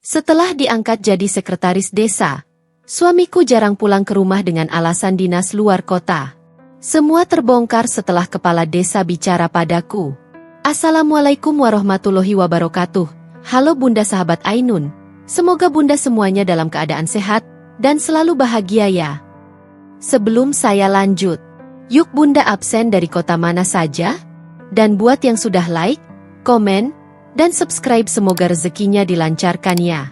Setelah diangkat jadi sekretaris desa, suamiku jarang pulang ke rumah dengan alasan dinas luar kota. Semua terbongkar setelah kepala desa bicara padaku. Assalamualaikum warahmatullahi wabarakatuh. Halo Bunda sahabat Ainun. Semoga Bunda semuanya dalam keadaan sehat dan selalu bahagia ya. Sebelum saya lanjut, yuk Bunda absen dari kota mana saja? Dan buat yang sudah like, komen, dan subscribe semoga rezekinya dilancarkan ya.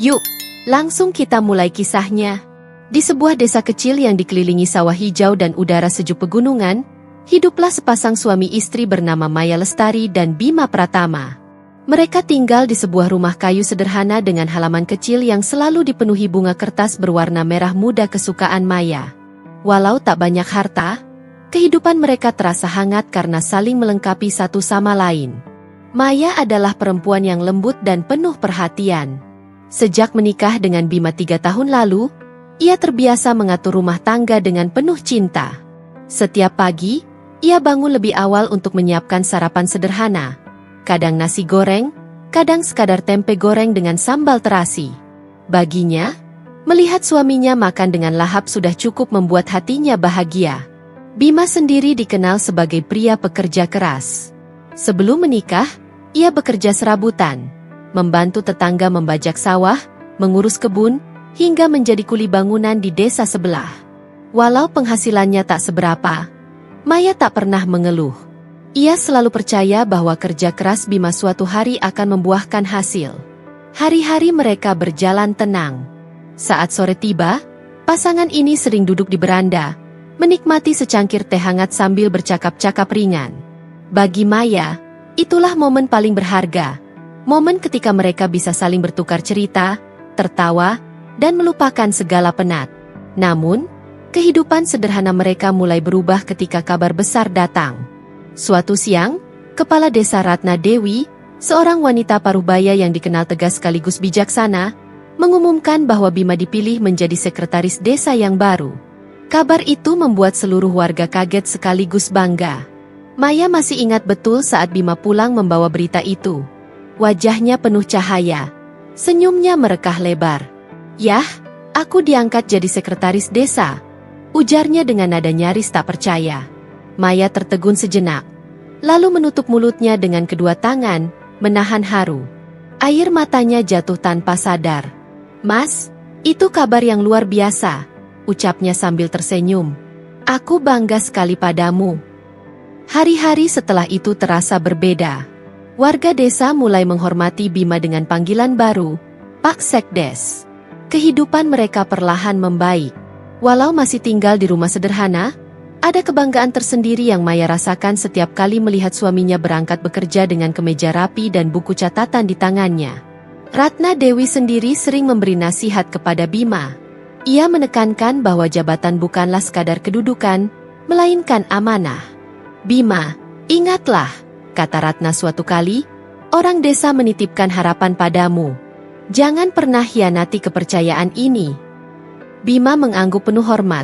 Yuk, langsung kita mulai kisahnya. Di sebuah desa kecil yang dikelilingi sawah hijau dan udara sejuk pegunungan, hiduplah sepasang suami istri bernama Maya Lestari dan Bima Pratama. Mereka tinggal di sebuah rumah kayu sederhana dengan halaman kecil yang selalu dipenuhi bunga kertas berwarna merah muda kesukaan Maya. Walau tak banyak harta, kehidupan mereka terasa hangat karena saling melengkapi satu sama lain. Maya adalah perempuan yang lembut dan penuh perhatian. Sejak menikah dengan Bima 3 tahun lalu, ia terbiasa mengatur rumah tangga dengan penuh cinta. Setiap pagi, ia bangun lebih awal untuk menyiapkan sarapan sederhana. Kadang nasi goreng, kadang sekadar tempe goreng dengan sambal terasi. Baginya, melihat suaminya makan dengan lahap sudah cukup membuat hatinya bahagia. Bima sendiri dikenal sebagai pria pekerja keras. Sebelum menikah, ia bekerja serabutan, membantu tetangga membajak sawah, mengurus kebun, hingga menjadi kuli bangunan di desa sebelah. Walau penghasilannya tak seberapa, Maya tak pernah mengeluh. Ia selalu percaya bahwa kerja keras Bima suatu hari akan membuahkan hasil. Hari-hari mereka berjalan tenang. Saat sore tiba, pasangan ini sering duduk di beranda, menikmati secangkir teh hangat sambil bercakap-cakap ringan. Bagi Maya, itulah momen paling berharga. Momen ketika mereka bisa saling bertukar cerita, tertawa, dan melupakan segala penat. Namun, kehidupan sederhana mereka mulai berubah ketika kabar besar datang. Suatu siang, Kepala Desa Ratna Dewi, seorang wanita paruhbaya yang dikenal tegas sekaligus bijaksana, mengumumkan bahwa Bima dipilih menjadi sekretaris desa yang baru. Kabar itu membuat seluruh warga kaget sekaligus bangga. Maya masih ingat betul saat Bima pulang membawa berita itu. Wajahnya penuh cahaya. Senyumnya merekah lebar. "Yah, aku diangkat jadi sekretaris desa," ujarnya dengan nada nyaris tak percaya. Maya tertegun sejenak, lalu menutup mulutnya dengan kedua tangan, menahan haru. Air matanya jatuh tanpa sadar. "Mas, itu kabar yang luar biasa," ucapnya sambil tersenyum. "Aku bangga sekali padamu." Hari-hari setelah itu terasa berbeda. Warga desa mulai menghormati Bima dengan panggilan baru, Pak Sekdes. Kehidupan mereka perlahan membaik. Walau masih tinggal di rumah sederhana, ada kebanggaan tersendiri yang Maya rasakan setiap kali melihat suaminya berangkat bekerja dengan kemeja rapi dan buku catatan di tangannya. Ratna Dewi sendiri sering memberi nasihat kepada Bima. Ia menekankan bahwa jabatan bukanlah sekadar kedudukan, melainkan amanah. "Bima, ingatlah," kata Ratna suatu kali, "orang desa menitipkan harapan padamu. Jangan pernah hianati kepercayaan ini." Bima mengangguk penuh hormat,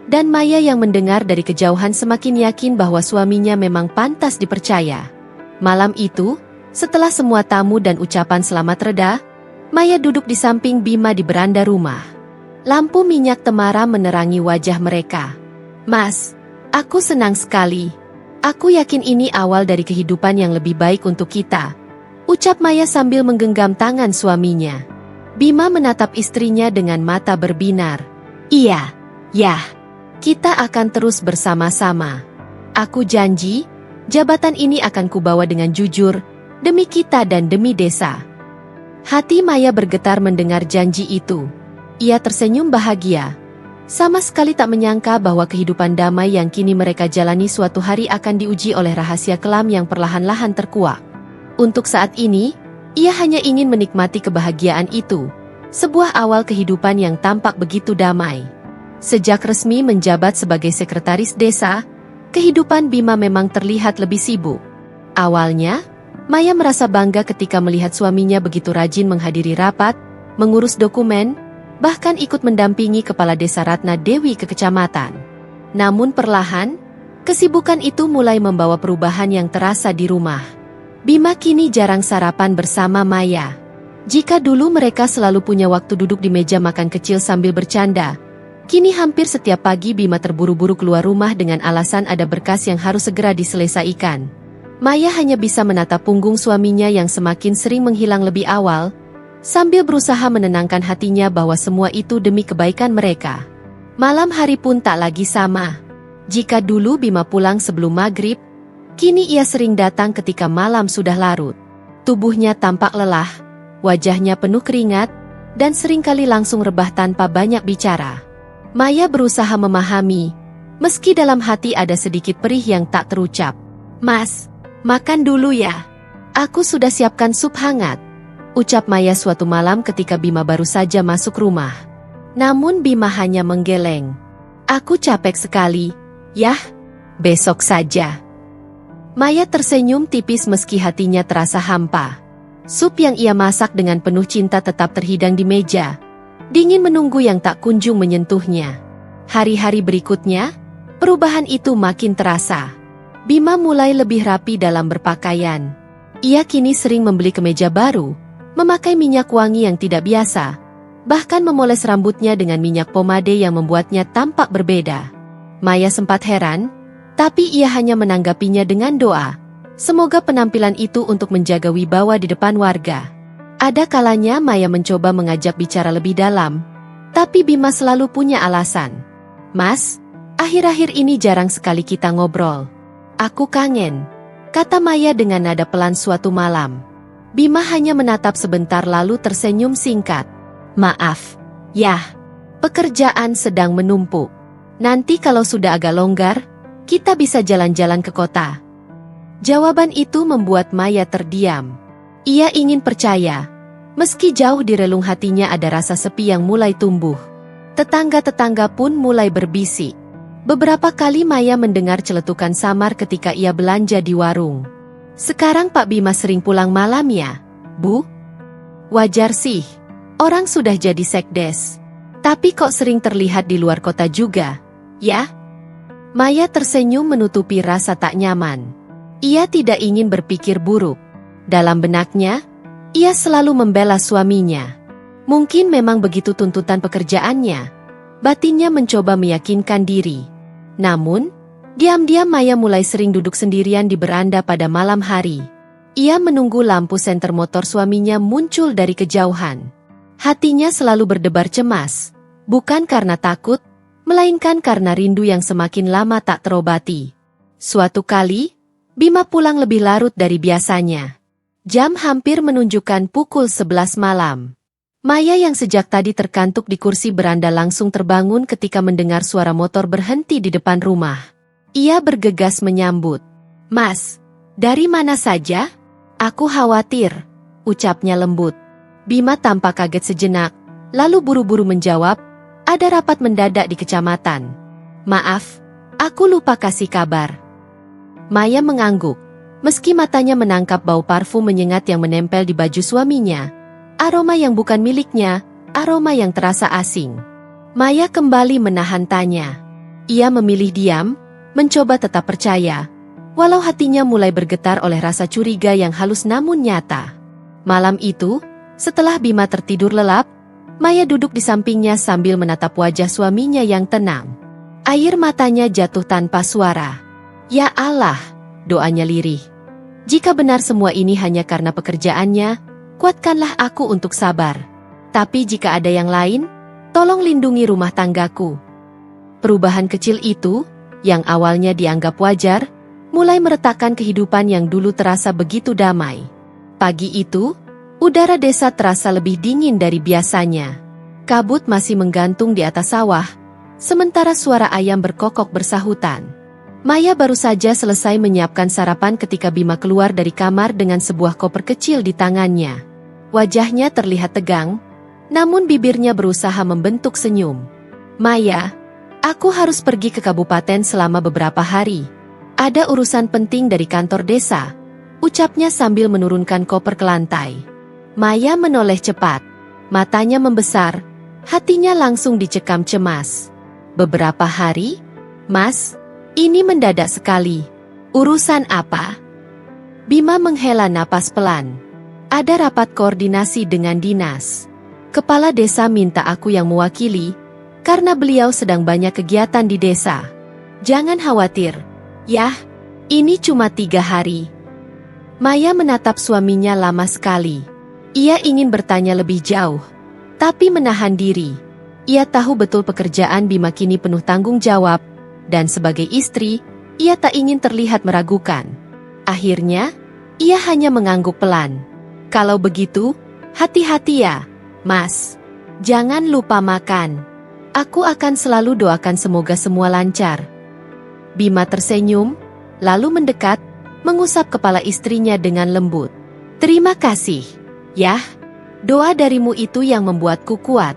dan Maya yang mendengar dari kejauhan semakin yakin bahwa suaminya memang pantas dipercaya. Malam itu, setelah semua tamu dan ucapan selamat reda, Maya duduk di samping Bima di beranda rumah. Lampu minyak temaram menerangi wajah mereka. "Mas, aku senang sekali. Aku yakin ini awal dari kehidupan yang lebih baik untuk kita," ucap Maya sambil menggenggam tangan suaminya. Bima menatap istrinya dengan mata berbinar. "Iya, ya, kita akan terus bersama-sama. Aku janji, jabatan ini akan kubawa dengan jujur, demi kita dan demi desa." Hati Maya bergetar mendengar janji itu. Ia tersenyum bahagia. Sama sekali tak menyangka bahwa kehidupan damai yang kini mereka jalani suatu hari akan diuji oleh rahasia kelam yang perlahan-lahan terkuak. Untuk saat ini, ia hanya ingin menikmati kebahagiaan itu. Sebuah awal kehidupan yang tampak begitu damai. Sejak resmi menjabat sebagai sekretaris desa, kehidupan Bima memang terlihat lebih sibuk. Awalnya, Maya merasa bangga ketika melihat suaminya begitu rajin menghadiri rapat, mengurus dokumen, bahkan ikut mendampingi Kepala Desa Ratna Dewi ke kecamatan. Namun perlahan, kesibukan itu mulai membawa perubahan yang terasa di rumah. Bima kini jarang sarapan bersama Maya. Jika dulu mereka selalu punya waktu duduk di meja makan kecil sambil bercanda, kini hampir setiap pagi Bima terburu-buru keluar rumah dengan alasan ada berkas yang harus segera diselesaikan. Maya hanya bisa menatap punggung suaminya yang semakin sering menghilang lebih awal, sambil berusaha menenangkan hatinya bahwa semua itu demi kebaikan mereka. Malam hari pun tak lagi sama. Jika dulu Bima pulang sebelum maghrib, kini ia sering datang ketika malam sudah larut. Tubuhnya tampak lelah, wajahnya penuh keringat, dan seringkali langsung rebah tanpa banyak bicara. Maya berusaha memahami, meski dalam hati ada sedikit perih yang tak terucap. "Mas, makan dulu ya. Aku sudah siapkan sup hangat," ucap Maya suatu malam ketika Bima baru saja masuk rumah. Namun Bima hanya menggeleng. "Aku capek sekali, yah, besok saja." Maya tersenyum tipis meski hatinya terasa hampa. Sup yang ia masak dengan penuh cinta tetap terhidang di meja, dingin menunggu yang tak kunjung menyentuhnya. Hari-hari berikutnya, perubahan itu makin terasa. Bima mulai lebih rapi dalam berpakaian. Ia kini sering membeli kemeja baru, memakai minyak wangi yang tidak biasa, bahkan memoles rambutnya dengan minyak pomade yang membuatnya tampak berbeda. Maya sempat heran, tapi ia hanya menanggapinya dengan doa. Semoga penampilan itu untuk menjaga wibawa di depan warga. Ada kalanya Maya mencoba mengajak bicara lebih dalam, tapi Bima selalu punya alasan. "Mas, akhir-akhir ini jarang sekali kita ngobrol. Aku kangen," kata Maya dengan nada pelan suatu malam. Bima hanya menatap sebentar lalu tersenyum singkat. "Maaf, yah, pekerjaan sedang menumpuk. Nanti kalau sudah agak longgar, kita bisa jalan-jalan ke kota." Jawaban itu membuat Maya terdiam. Ia ingin percaya, meski jauh di relung hatinya ada rasa sepi yang mulai tumbuh. Tetangga-tetangga pun mulai berbisik. Beberapa kali Maya mendengar celetukan samar ketika ia belanja di warung. "Sekarang Pak Bima sering pulang malam ya, Bu?" "Wajar sih, orang sudah jadi sekdes. Tapi kok sering terlihat di luar kota juga, ya?" Maya tersenyum menutupi rasa tak nyaman. Ia tidak ingin berpikir buruk. Dalam benaknya, ia selalu membela suaminya. Mungkin memang begitu tuntutan pekerjaannya. Batinnya mencoba meyakinkan diri. Namun, diam-diam Maya mulai sering duduk sendirian di beranda pada malam hari. Ia menunggu lampu senter motor suaminya muncul dari kejauhan. Hatinya selalu berdebar cemas, bukan karena takut, melainkan karena rindu yang semakin lama tak terobati. Suatu kali, Bima pulang lebih larut dari biasanya. Jam hampir menunjukkan pukul 11 malam. Maya yang sejak tadi terkantuk di kursi beranda langsung terbangun ketika mendengar suara motor berhenti di depan rumah. Ia bergegas menyambut. "Mas, dari mana saja? Aku khawatir," ucapnya lembut. Bima tampak kaget sejenak, lalu buru-buru menjawab, "Ada rapat mendadak di kecamatan. Maaf, aku lupa kasih kabar." Maya mengangguk, meski matanya menangkap bau parfum menyengat yang menempel di baju suaminya. Aroma yang bukan miliknya, aroma yang terasa asing. Maya kembali menahan tanya. Ia memilih diam, mencoba tetap percaya, walau hatinya mulai bergetar oleh rasa curiga yang halus namun nyata. Malam itu, setelah Bima tertidur lelap, Maya duduk di sampingnya sambil menatap wajah suaminya yang tenang. Air matanya jatuh tanpa suara. "Ya Allah," doanya lirih. "Jika benar semua ini hanya karena pekerjaannya, kuatkanlah aku untuk sabar. Tapi jika ada yang lain, tolong lindungi rumah tanggaku." Perubahan kecil itu, yang awalnya dianggap wajar, mulai meretakkan kehidupan yang dulu terasa begitu damai. Pagi itu, udara desa terasa lebih dingin dari biasanya. Kabut masih menggantung di atas sawah, sementara suara ayam berkokok bersahutan. Maya baru saja selesai menyiapkan sarapan ketika Bima keluar dari kamar dengan sebuah koper kecil di tangannya. Wajahnya terlihat tegang, namun bibirnya berusaha membentuk senyum. "Maya, aku harus pergi ke kabupaten selama beberapa hari. Ada urusan penting dari kantor desa," ucapnya sambil menurunkan koper ke lantai. Maya menoleh cepat. Matanya membesar, hatinya langsung dicekam cemas. "Beberapa hari? Mas, ini mendadak sekali. Urusan apa?" Bima menghela napas pelan. Ada rapat koordinasi dengan dinas. Kepala desa minta aku yang mewakili, karena beliau sedang banyak kegiatan di desa. Jangan khawatir. Yah, ini cuma 3 hari. Maya menatap suaminya lama sekali. Ia ingin bertanya lebih jauh, tapi menahan diri. Ia tahu betul pekerjaan Bima kini penuh tanggung jawab, dan sebagai istri, ia tak ingin terlihat meragukan. Akhirnya, ia hanya mengangguk pelan. Kalau begitu, hati-hati ya, Mas. Jangan lupa makan. Aku akan selalu doakan semoga semua lancar. Bima tersenyum, lalu mendekat, mengusap kepala istrinya dengan lembut. Terima kasih. Yah, doa darimu itu yang membuatku kuat.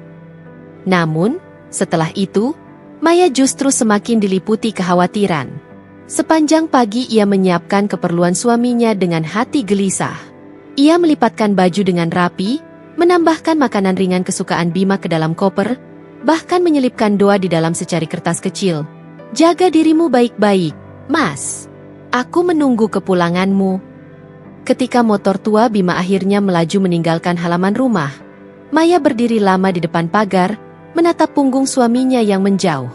Namun, setelah itu, Maya justru semakin diliputi kekhawatiran. Sepanjang pagi ia menyiapkan keperluan suaminya dengan hati gelisah. Ia melipatkan baju dengan rapi, menambahkan makanan ringan kesukaan Bima ke dalam koper, bahkan menyelipkan doa di dalam secari kertas kecil. Jaga dirimu baik-baik, Mas. Aku menunggu kepulanganmu. Ketika motor tua Bima akhirnya melaju meninggalkan halaman rumah, Maya berdiri lama di depan pagar, menatap punggung suaminya yang menjauh.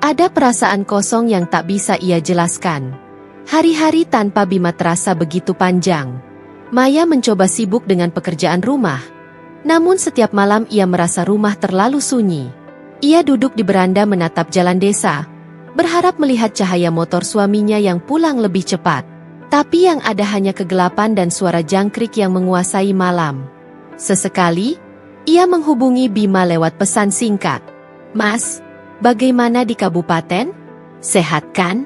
Ada perasaan kosong yang tak bisa ia jelaskan. Hari-hari tanpa Bima terasa begitu panjang. Maya mencoba sibuk dengan pekerjaan rumah, namun setiap malam ia merasa rumah terlalu sunyi. Ia duduk di beranda menatap jalan desa, berharap melihat cahaya motor suaminya yang pulang lebih cepat. Tapi yang ada hanya kegelapan dan suara jangkrik yang menguasai malam. Sesekali, ia menghubungi Bima lewat pesan singkat. Mas, bagaimana di kabupaten? Sehat kan?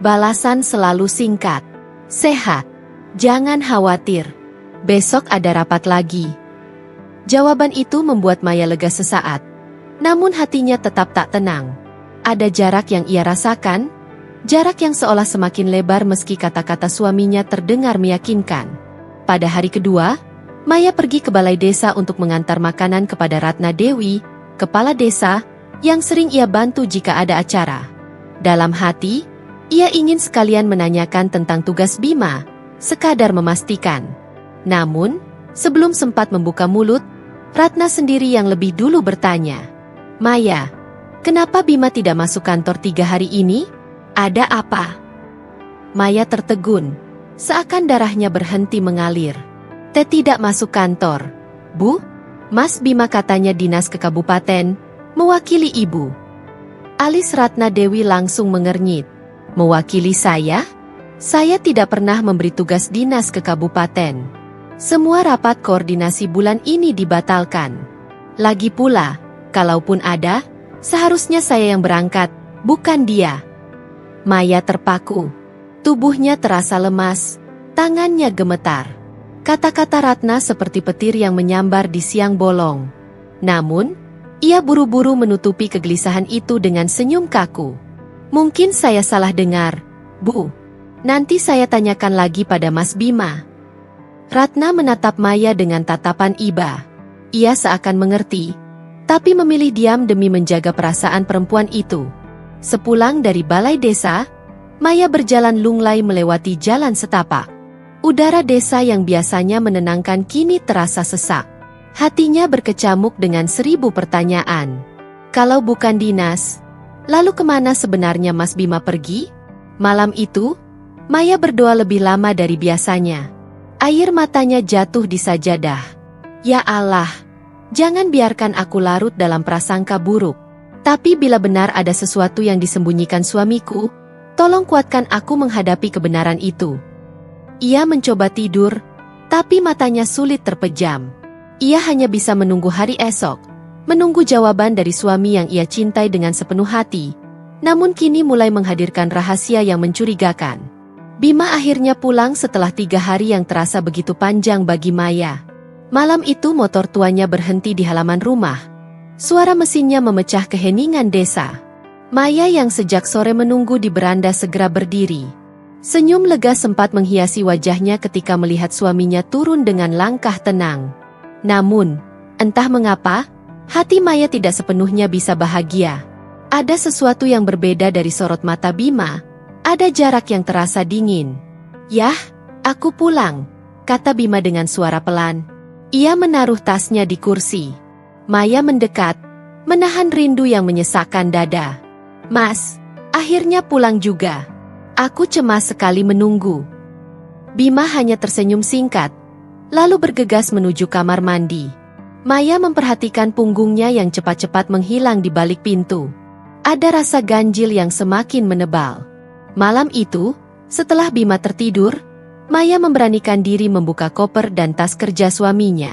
Balasan selalu singkat. Sehat. Jangan khawatir. Besok ada rapat lagi. Jawaban itu membuat Maya lega sesaat. Namun hatinya tetap tak tenang. Ada jarak yang ia rasakan, jarak yang seolah semakin lebar meski kata-kata suaminya terdengar meyakinkan. Pada hari kedua, Maya pergi ke balai desa untuk mengantar makanan kepada Ratna Dewi, kepala desa, yang sering ia bantu jika ada acara. Dalam hati, ia ingin sekalian menanyakan tentang tugas Bima, sekadar memastikan. Namun, sebelum sempat membuka mulut, Ratna sendiri yang lebih dulu bertanya. Maya, kenapa Bima tidak masuk kantor 3 hari ini? Ada apa? Maya tertegun, seakan darahnya berhenti mengalir. Tidak masuk kantor. Bu, Mas Bima katanya dinas ke kabupaten, mewakili ibu. Alis Ratna Dewi langsung mengernyit. Mewakili saya? Saya tidak pernah memberi tugas dinas ke kabupaten. Semua rapat koordinasi bulan ini dibatalkan. Lagi pula, kalaupun ada, seharusnya saya yang berangkat, bukan dia. Maya terpaku. Tubuhnya terasa lemas, tangannya gemetar. Kata-kata Ratna seperti petir yang menyambar di siang bolong. Namun, ia buru-buru menutupi kegelisahan itu dengan senyum kaku. Mungkin saya salah dengar, Bu. Nanti saya tanyakan lagi pada Mas Bima. Ratna menatap Maya dengan tatapan iba. Ia seakan mengerti, tapi memilih diam demi menjaga perasaan perempuan itu. Sepulang dari balai desa, Maya berjalan lunglai melewati jalan setapak. Udara desa yang biasanya menenangkan kini terasa sesak. Hatinya berkecamuk dengan 1000 pertanyaan. Kalau bukan dinas, lalu kemana sebenarnya Mas Bima pergi? Malam itu, Maya berdoa lebih lama dari biasanya. Air matanya jatuh di sajadah. Ya Allah, jangan biarkan aku larut dalam prasangka buruk. Tapi bila benar ada sesuatu yang disembunyikan suamiku, tolong kuatkan aku menghadapi kebenaran itu. Ia mencoba tidur, tapi matanya sulit terpejam. Ia hanya bisa menunggu hari esok, menunggu jawaban dari suami yang ia cintai dengan sepenuh hati, namun kini mulai menghadirkan rahasia yang mencurigakan. Bima akhirnya pulang setelah 3 hari yang terasa begitu panjang bagi Maya. Malam itu motor tuanya berhenti di halaman rumah. Suara mesinnya memecah keheningan desa. Maya yang sejak sore menunggu di beranda segera berdiri. Senyum lega sempat menghiasi wajahnya ketika melihat suaminya turun dengan langkah tenang. Namun, entah mengapa, hati Maya tidak sepenuhnya bisa bahagia. Ada sesuatu yang berbeda dari sorot mata Bima, ada jarak yang terasa dingin. Yah, aku pulang. kata Bima dengan suara pelan. Ia menaruh tasnya di kursi. Maya mendekat, menahan rindu yang menyesakkan dada. Mas, akhirnya pulang juga. Aku cemas sekali menunggu. Bima hanya tersenyum singkat, lalu bergegas menuju kamar mandi. Maya memperhatikan punggungnya yang cepat-cepat menghilang di balik pintu. Ada rasa ganjil yang semakin menebal. Malam itu, setelah Bima tertidur, Maya memberanikan diri membuka koper dan tas kerja suaminya.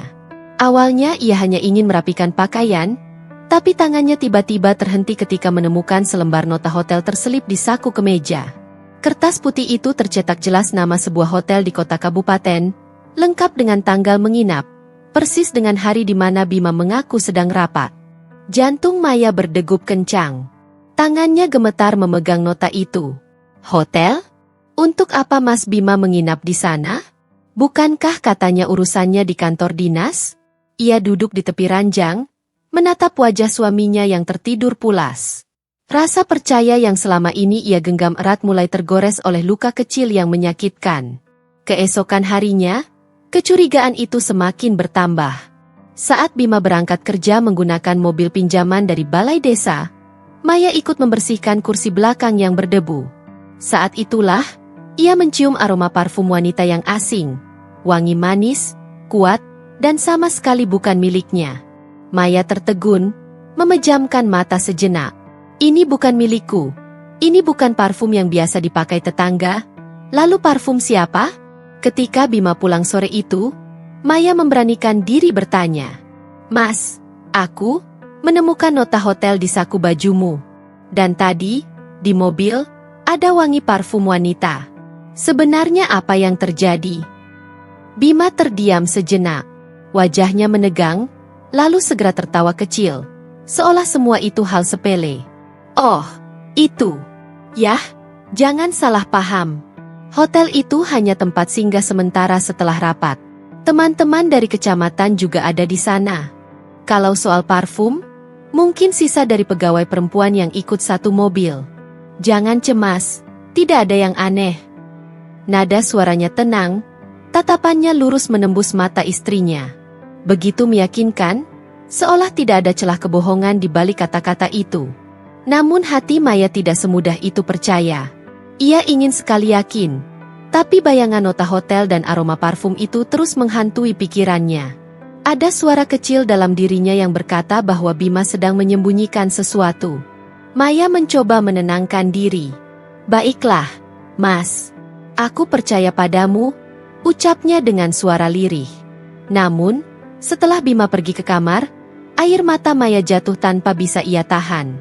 Awalnya ia hanya ingin merapikan pakaian, tapi tangannya tiba-tiba terhenti ketika menemukan selembar nota hotel terselip di saku kemeja. Kertas putih itu tercetak jelas nama sebuah hotel di kota kabupaten, lengkap dengan tanggal menginap, persis dengan hari di mana Bima mengaku sedang rapat. Jantung Maya berdegup kencang. Tangannya gemetar memegang nota itu. Hotel? Untuk apa Mas Bima menginap di sana? Bukankah katanya urusannya di kantor dinas? Ia duduk di tepi ranjang, menatap wajah suaminya yang tertidur pulas. Rasa percaya yang selama ini ia genggam erat mulai tergores oleh luka kecil yang menyakitkan. Keesokan harinya, kecurigaan itu semakin bertambah. Saat Bima berangkat kerja menggunakan mobil pinjaman dari balai desa, Maya ikut membersihkan kursi belakang yang berdebu. Saat itulah, ia mencium aroma parfum wanita yang asing, wangi manis, kuat, dan sama sekali bukan miliknya. Maya tertegun, memejamkan mata sejenak. Ini bukan milikku. Ini bukan parfum yang biasa dipakai tetangga. Lalu parfum siapa? Ketika Bima pulang sore itu, Maya memberanikan diri bertanya. Mas, aku menemukan nota hotel di saku bajumu. Dan tadi, di mobil, ada wangi parfum wanita. Sebenarnya apa yang terjadi? Bima terdiam sejenak. Wajahnya menegang, lalu segera tertawa kecil. Seolah semua itu hal sepele. Oh, itu. Yah, jangan salah paham. Hotel itu hanya tempat singgah sementara setelah rapat. Teman-teman dari kecamatan juga ada di sana. Kalau soal parfum, mungkin sisa dari pegawai perempuan yang ikut satu mobil. Jangan cemas, tidak ada yang aneh. Nada suaranya tenang, tatapannya lurus menembus mata istrinya. Begitu meyakinkan, seolah tidak ada celah kebohongan di balik kata-kata itu. Namun hati Maya tidak semudah itu percaya. Ia ingin sekali yakin, tapi bayangan nota hotel dan aroma parfum itu terus menghantui pikirannya. Ada suara kecil dalam dirinya yang berkata bahwa Bima sedang menyembunyikan sesuatu. Maya mencoba menenangkan diri. Baiklah, Mas. Aku percaya padamu, ucapnya dengan suara lirih. Namun, setelah Bima pergi ke kamar, air mata Maya jatuh tanpa bisa ia tahan.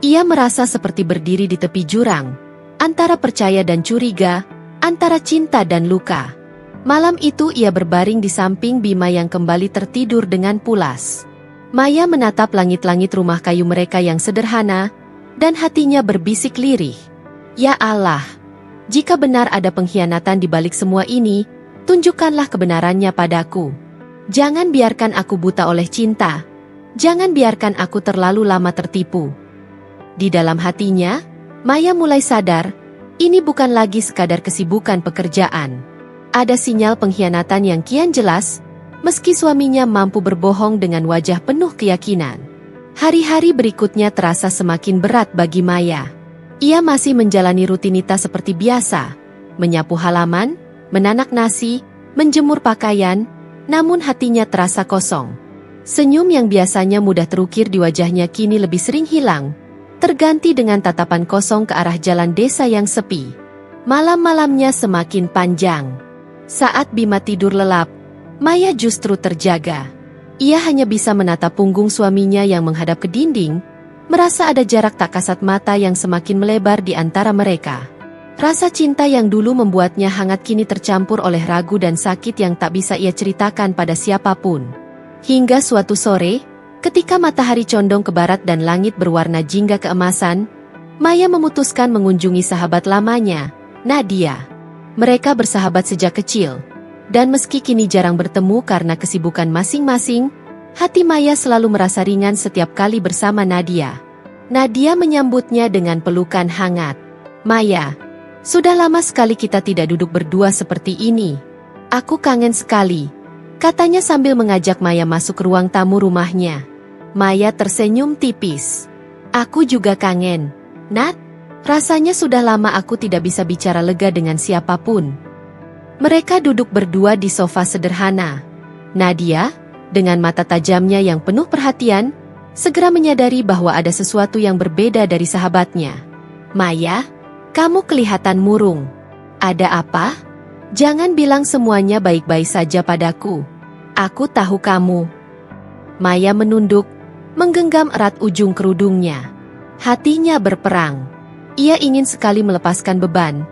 Ia merasa seperti berdiri di tepi jurang, antara percaya dan curiga, antara cinta dan luka. Malam itu ia berbaring di samping Bima yang kembali tertidur dengan pulas. Maya menatap langit-langit rumah kayu mereka yang sederhana, dan hatinya berbisik lirih. Ya Allah! Jika benar ada pengkhianatan di balik semua ini, tunjukkanlah kebenarannya padaku. Jangan biarkan aku buta oleh cinta. Jangan biarkan aku terlalu lama tertipu. Di dalam hatinya, Maya mulai sadar, ini bukan lagi sekadar kesibukan pekerjaan. Ada sinyal pengkhianatan yang kian jelas, meski suaminya mampu berbohong dengan wajah penuh keyakinan. Hari-hari berikutnya terasa semakin berat bagi Maya. Ia masih menjalani rutinitas seperti biasa, menyapu halaman, menanak nasi, menjemur pakaian, namun hatinya terasa kosong. Senyum yang biasanya mudah terukir di wajahnya kini lebih sering hilang, terganti dengan tatapan kosong ke arah jalan desa yang sepi. Malam-malamnya semakin panjang. Saat Bima tidur lelap, Maya justru terjaga. Ia hanya bisa menatap punggung suaminya yang menghadap ke dinding, merasa ada jarak tak kasat mata yang semakin melebar di antara mereka. Rasa cinta yang dulu membuatnya hangat kini tercampur oleh ragu dan sakit yang tak bisa ia ceritakan pada siapapun. Hingga suatu sore, ketika matahari condong ke barat dan langit berwarna jingga keemasan, Maya memutuskan mengunjungi sahabat lamanya, Nadia. Mereka bersahabat sejak kecil, dan meski kini jarang bertemu karena kesibukan masing-masing, hati Maya selalu merasa ringan setiap kali bersama Nadia. Nadia menyambutnya dengan pelukan hangat. Maya, sudah lama sekali kita tidak duduk berdua seperti ini. Aku kangen sekali, katanya sambil mengajak Maya masuk ruang tamu rumahnya. Maya tersenyum tipis. Aku juga kangen, Nat. Rasanya sudah lama aku tidak bisa bicara lega dengan siapapun. Mereka duduk berdua di sofa sederhana. Nadia, dengan mata tajamnya yang penuh perhatian, segera menyadari bahwa ada sesuatu yang berbeda dari sahabatnya. Maya, kamu kelihatan murung. Ada apa? Jangan bilang semuanya baik-baik saja padaku. Aku tahu kamu. Maya menunduk, menggenggam erat ujung kerudungnya. Hatinya berperang. Ia ingin sekali melepaskan beban,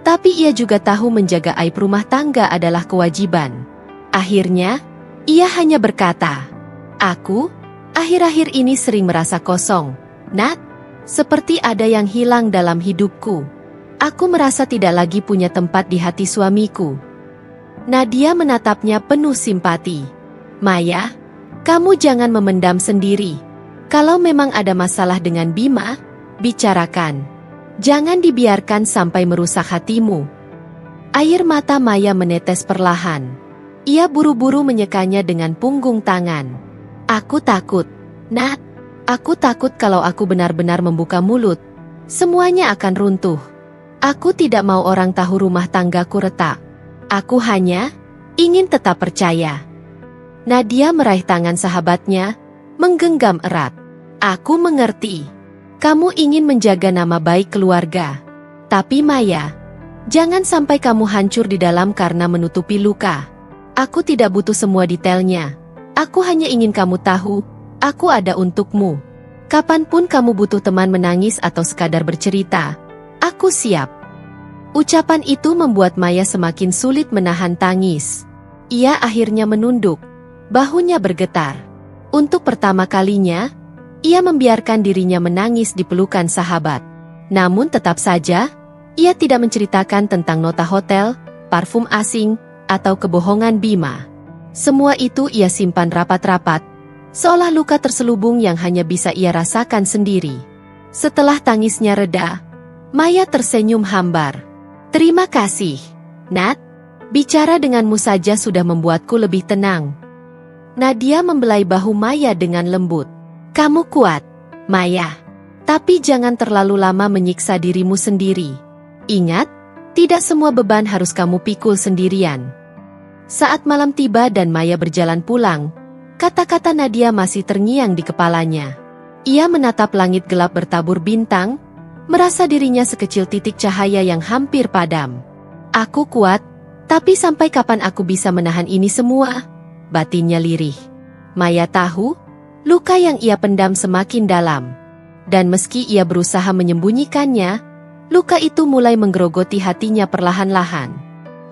tapi ia juga tahu menjaga aib rumah tangga adalah kewajiban. Akhirnya, ia hanya berkata, aku, akhir-akhir ini sering merasa kosong, Nat. Seperti ada yang hilang dalam hidupku. Aku merasa tidak lagi punya tempat di hati suamiku. Nadia menatapnya penuh simpati. Maya, kamu jangan memendam sendiri. Kalau memang ada masalah dengan Bima, bicarakan. Jangan dibiarkan sampai merusak hatimu. Air mata Maya menetes perlahan. Ia buru-buru menyekanya dengan punggung tangan. Aku takut, Nat. Aku takut kalau aku benar-benar membuka mulut, semuanya akan runtuh. Aku tidak mau orang tahu rumah tanggaku retak. Aku hanya ingin tetap percaya. Nadia meraih tangan sahabatnya, menggenggam erat. Aku mengerti. Kamu ingin menjaga nama baik keluarga. Tapi Maya, jangan sampai kamu hancur di dalam karena menutupi luka. Aku tidak butuh semua detailnya. Aku hanya ingin kamu tahu, aku ada untukmu. Kapanpun kamu butuh teman menangis atau sekadar bercerita, aku siap. Ucapan itu membuat Maya semakin sulit menahan tangis. Ia akhirnya menunduk, bahunya bergetar. Untuk pertama kalinya, ia membiarkan dirinya menangis di pelukan sahabat. Namun tetap saja, ia tidak menceritakan tentang nota hotel, parfum asing, atau kebohongan Bima. Semua itu ia simpan rapat-rapat, seolah luka terselubung yang hanya bisa ia rasakan sendiri. Setelah tangisnya reda, Maya tersenyum hambar. Terima kasih, Nat. Bicara denganmu saja sudah membuatku lebih tenang. Nadia membelai bahu Maya dengan lembut. Kamu kuat, Maya. Tapi jangan terlalu lama menyiksa dirimu sendiri. Ingat, tidak semua beban harus kamu pikul sendirian. Saat malam tiba dan Maya berjalan pulang, kata-kata Nadia masih terngiang di kepalanya. Ia menatap langit gelap bertabur bintang, merasa dirinya sekecil titik cahaya yang hampir padam. Aku kuat, tapi sampai kapan aku bisa menahan ini semua? Batinnya lirih. Maya tahu, luka yang ia pendam semakin dalam. Dan meski ia berusaha menyembunyikannya, luka itu mulai menggerogoti hatinya perlahan-lahan.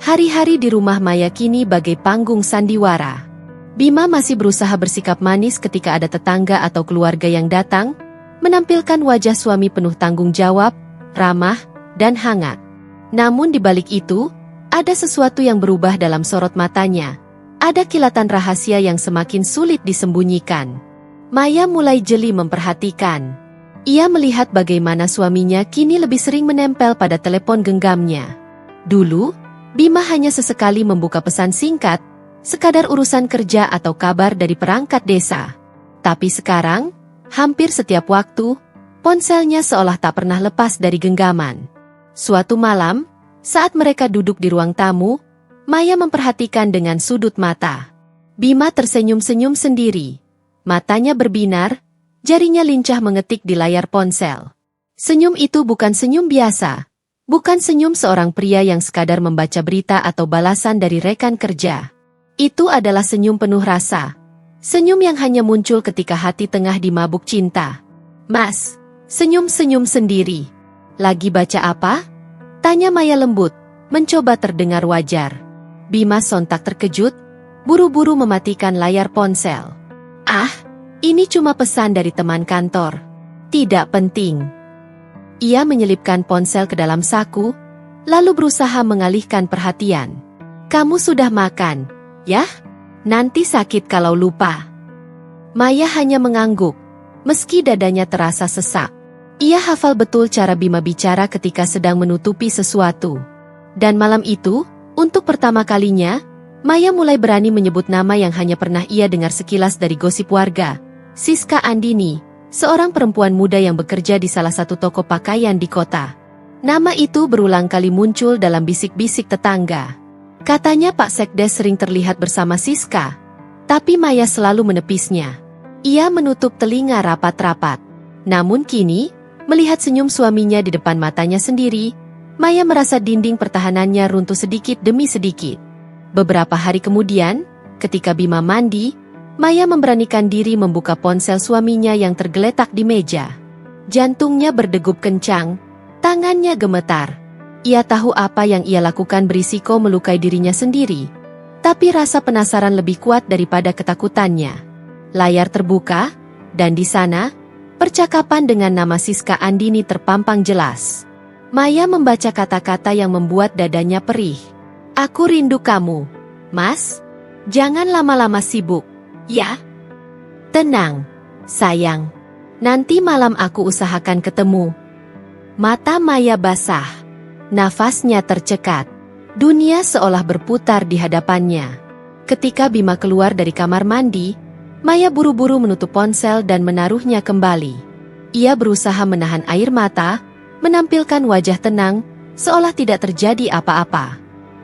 Hari-hari di rumah Maya kini bagai panggung sandiwara. Bima masih berusaha bersikap manis ketika ada tetangga atau keluarga yang datang, menampilkan wajah suami penuh tanggung jawab, ramah, dan hangat. Namun di balik itu, ada sesuatu yang berubah dalam sorot matanya. Ada kilatan rahasia yang semakin sulit disembunyikan. Maya mulai jeli memperhatikan. Ia melihat bagaimana suaminya kini lebih sering menempel pada telepon genggamnya. Dulu, Bima hanya sesekali membuka pesan singkat, sekadar urusan kerja atau kabar dari perangkat desa. Tapi sekarang, hampir setiap waktu, ponselnya seolah tak pernah lepas dari genggaman. Suatu malam, saat mereka duduk di ruang tamu, Maya memperhatikan dengan sudut mata. Bima tersenyum-senyum sendiri. Matanya berbinar, jarinya lincah mengetik di layar ponsel. Senyum itu bukan senyum biasa. Bukan senyum seorang pria yang sekadar membaca berita atau balasan dari rekan kerja. Itu adalah senyum penuh rasa. Senyum yang hanya muncul ketika hati tengah dimabuk cinta. Mas, senyum-senyum sendiri. Lagi baca apa? Tanya Maya lembut, mencoba terdengar wajar. Bima sontak terkejut, buru-buru mematikan layar ponsel. Ah, ini cuma pesan dari teman kantor. Tidak penting. Ia menyelipkan ponsel ke dalam saku, lalu berusaha mengalihkan perhatian. Kamu sudah makan, ya? Nanti sakit kalau lupa. Maya hanya mengangguk, meski dadanya terasa sesak. Ia hafal betul cara Bima bicara ketika sedang menutupi sesuatu. Dan malam itu, untuk pertama kalinya, Maya mulai berani menyebut nama yang hanya pernah ia dengar sekilas dari gosip warga. Siska Andini, seorang perempuan muda yang bekerja di salah satu toko pakaian di kota. Nama itu berulang kali muncul dalam bisik-bisik tetangga. Katanya Pak Sekdes sering terlihat bersama Siska, tapi Maya selalu menepisnya. Ia menutup telinga rapat-rapat. Namun kini, melihat senyum suaminya di depan matanya sendiri, Maya merasa dinding pertahanannya runtuh sedikit demi sedikit. Beberapa hari kemudian, ketika Bima mandi, Maya memberanikan diri membuka ponsel suaminya yang tergeletak di meja. Jantungnya berdegup kencang, tangannya gemetar. Ia tahu apa yang ia lakukan berisiko melukai dirinya sendiri, tapi rasa penasaran lebih kuat daripada ketakutannya. Layar terbuka, dan di sana, percakapan dengan nama Siska Andini terpampang jelas. Maya membaca kata-kata yang membuat dadanya perih. Aku rindu kamu, Mas. Jangan lama-lama sibuk, ya? Tenang, sayang. Nanti malam aku usahakan ketemu. Mata Maya basah. Nafasnya tercekat. Dunia seolah berputar di hadapannya. Ketika Bima keluar dari kamar mandi, Maya buru-buru menutup ponsel dan menaruhnya kembali. Ia berusaha menahan air mata, menampilkan wajah tenang, seolah tidak terjadi apa-apa.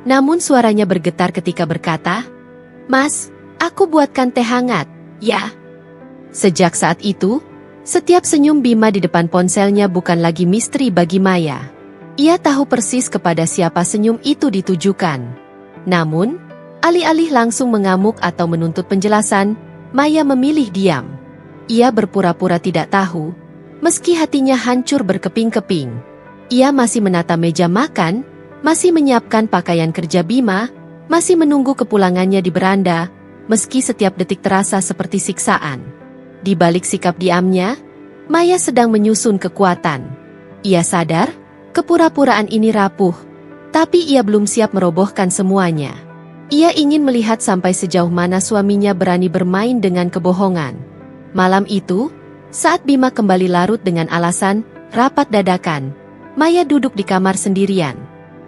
Namun suaranya bergetar ketika berkata, Mas, aku buatkan teh hangat, ya? Sejak saat itu, setiap senyum Bima di depan ponselnya bukan lagi misteri bagi Maya. Ia tahu persis kepada siapa senyum itu ditujukan. Namun, alih-alih langsung mengamuk atau menuntut penjelasan, Maya memilih diam. Ia berpura-pura tidak tahu, meski hatinya hancur berkeping-keping. Ia masih menata meja makan, masih menyiapkan pakaian kerja Bima, masih menunggu kepulangannya di beranda, meski setiap detik terasa seperti siksaan. Di balik sikap diamnya, Maya sedang menyusun kekuatan. Ia sadar, kepura-puraan ini rapuh, tapi ia belum siap merobohkan semuanya. Ia ingin melihat sampai sejauh mana suaminya berani bermain dengan kebohongan. Malam itu, saat Bima kembali larut dengan alasan rapat dadakan, Maya duduk di kamar sendirian.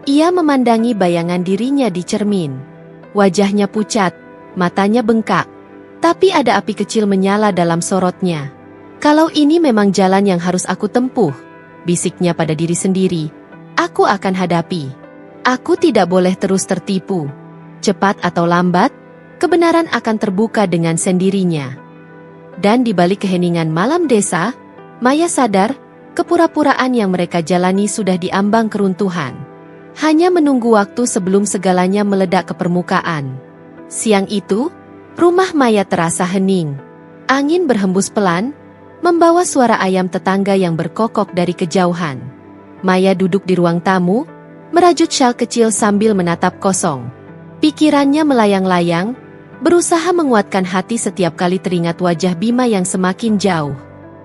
Ia memandangi bayangan dirinya di cermin. Wajahnya pucat, matanya bengkak, tapi ada api kecil menyala dalam sorotnya. Kalau ini memang jalan yang harus aku tempuh, bisiknya pada diri sendiri, aku akan hadapi. Aku tidak boleh terus tertipu. Cepat atau lambat, kebenaran akan terbuka dengan sendirinya. Dan di balik keheningan malam desa, Maya sadar, kepura-puraan yang mereka jalani sudah diambang keruntuhan. Hanya menunggu waktu sebelum segalanya meledak ke permukaan. Siang itu, rumah Maya terasa hening. Angin berhembus pelan, membawa suara ayam tetangga yang berkokok dari kejauhan. Maya duduk di ruang tamu, merajut syal kecil sambil menatap kosong. Pikirannya melayang-layang, berusaha menguatkan hati setiap kali teringat wajah Bima yang semakin jauh.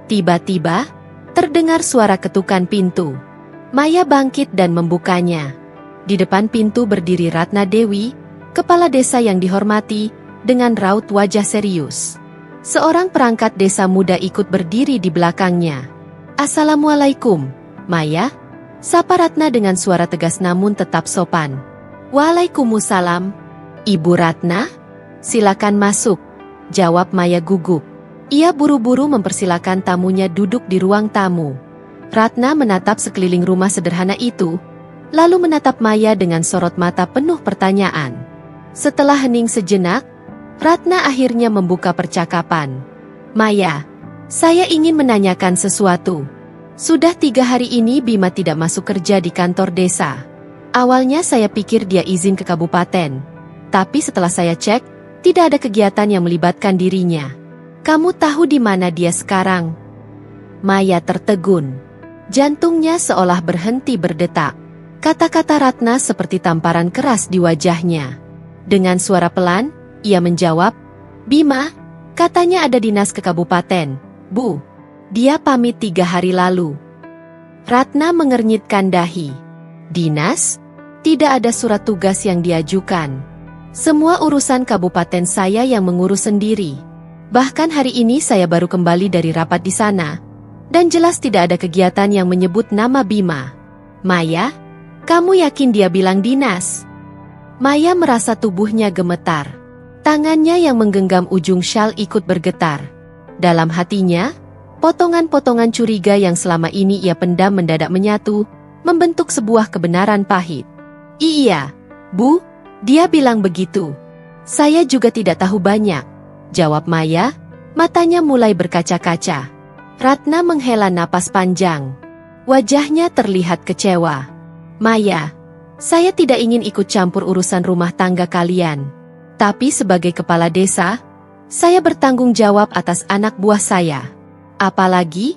Tiba-tiba, terdengar suara ketukan pintu. Maya bangkit dan membukanya. Di depan pintu berdiri Ratna Dewi, kepala desa yang dihormati, dengan raut wajah serius. Seorang perangkat desa muda ikut berdiri di belakangnya. Assalamualaikum, Maya, sapa Ratna dengan suara tegas namun tetap sopan. Waalaikumsalam, Ibu Ratna, silakan masuk, jawab Maya gugup. Ia buru-buru mempersilakan tamunya duduk di ruang tamu. Ratna menatap sekeliling rumah sederhana itu, lalu menatap Maya dengan sorot mata penuh pertanyaan. Setelah hening sejenak, Ratna akhirnya membuka percakapan. Maya, saya ingin menanyakan sesuatu. Sudah 3 hari ini Bima tidak masuk kerja di kantor desa. Awalnya saya pikir dia izin ke kabupaten, tapi setelah saya cek, tidak ada kegiatan yang melibatkan dirinya. Kamu tahu di mana dia sekarang? Maya tertegun. Jantungnya seolah berhenti berdetak. Kata-kata Ratna seperti tamparan keras di wajahnya. Dengan suara pelan, ia menjawab, Bima, katanya ada dinas ke kabupaten, Bu. Dia pamit 3 hari lalu. Ratna mengernyitkan dahi. Dinas? Tidak ada surat tugas yang diajukan. Semua urusan kabupaten saya yang mengurus sendiri. Bahkan hari ini saya baru kembali dari rapat di sana, dan jelas tidak ada kegiatan yang menyebut nama Bima. Maya, kamu yakin dia bilang dinas? Maya merasa tubuhnya gemetar. Tangannya yang menggenggam ujung syal ikut bergetar. Dalam hatinya, potongan-potongan curiga yang selama ini ia pendam mendadak menyatu, membentuk sebuah kebenaran pahit. Iya, Bu, dia bilang begitu. Saya juga tidak tahu banyak, jawab Maya, matanya mulai berkaca-kaca. Ratna menghela napas panjang. Wajahnya terlihat kecewa. Maya, saya tidak ingin ikut campur urusan rumah tangga kalian. Tapi sebagai kepala desa, saya bertanggung jawab atas anak buah saya. Apalagi,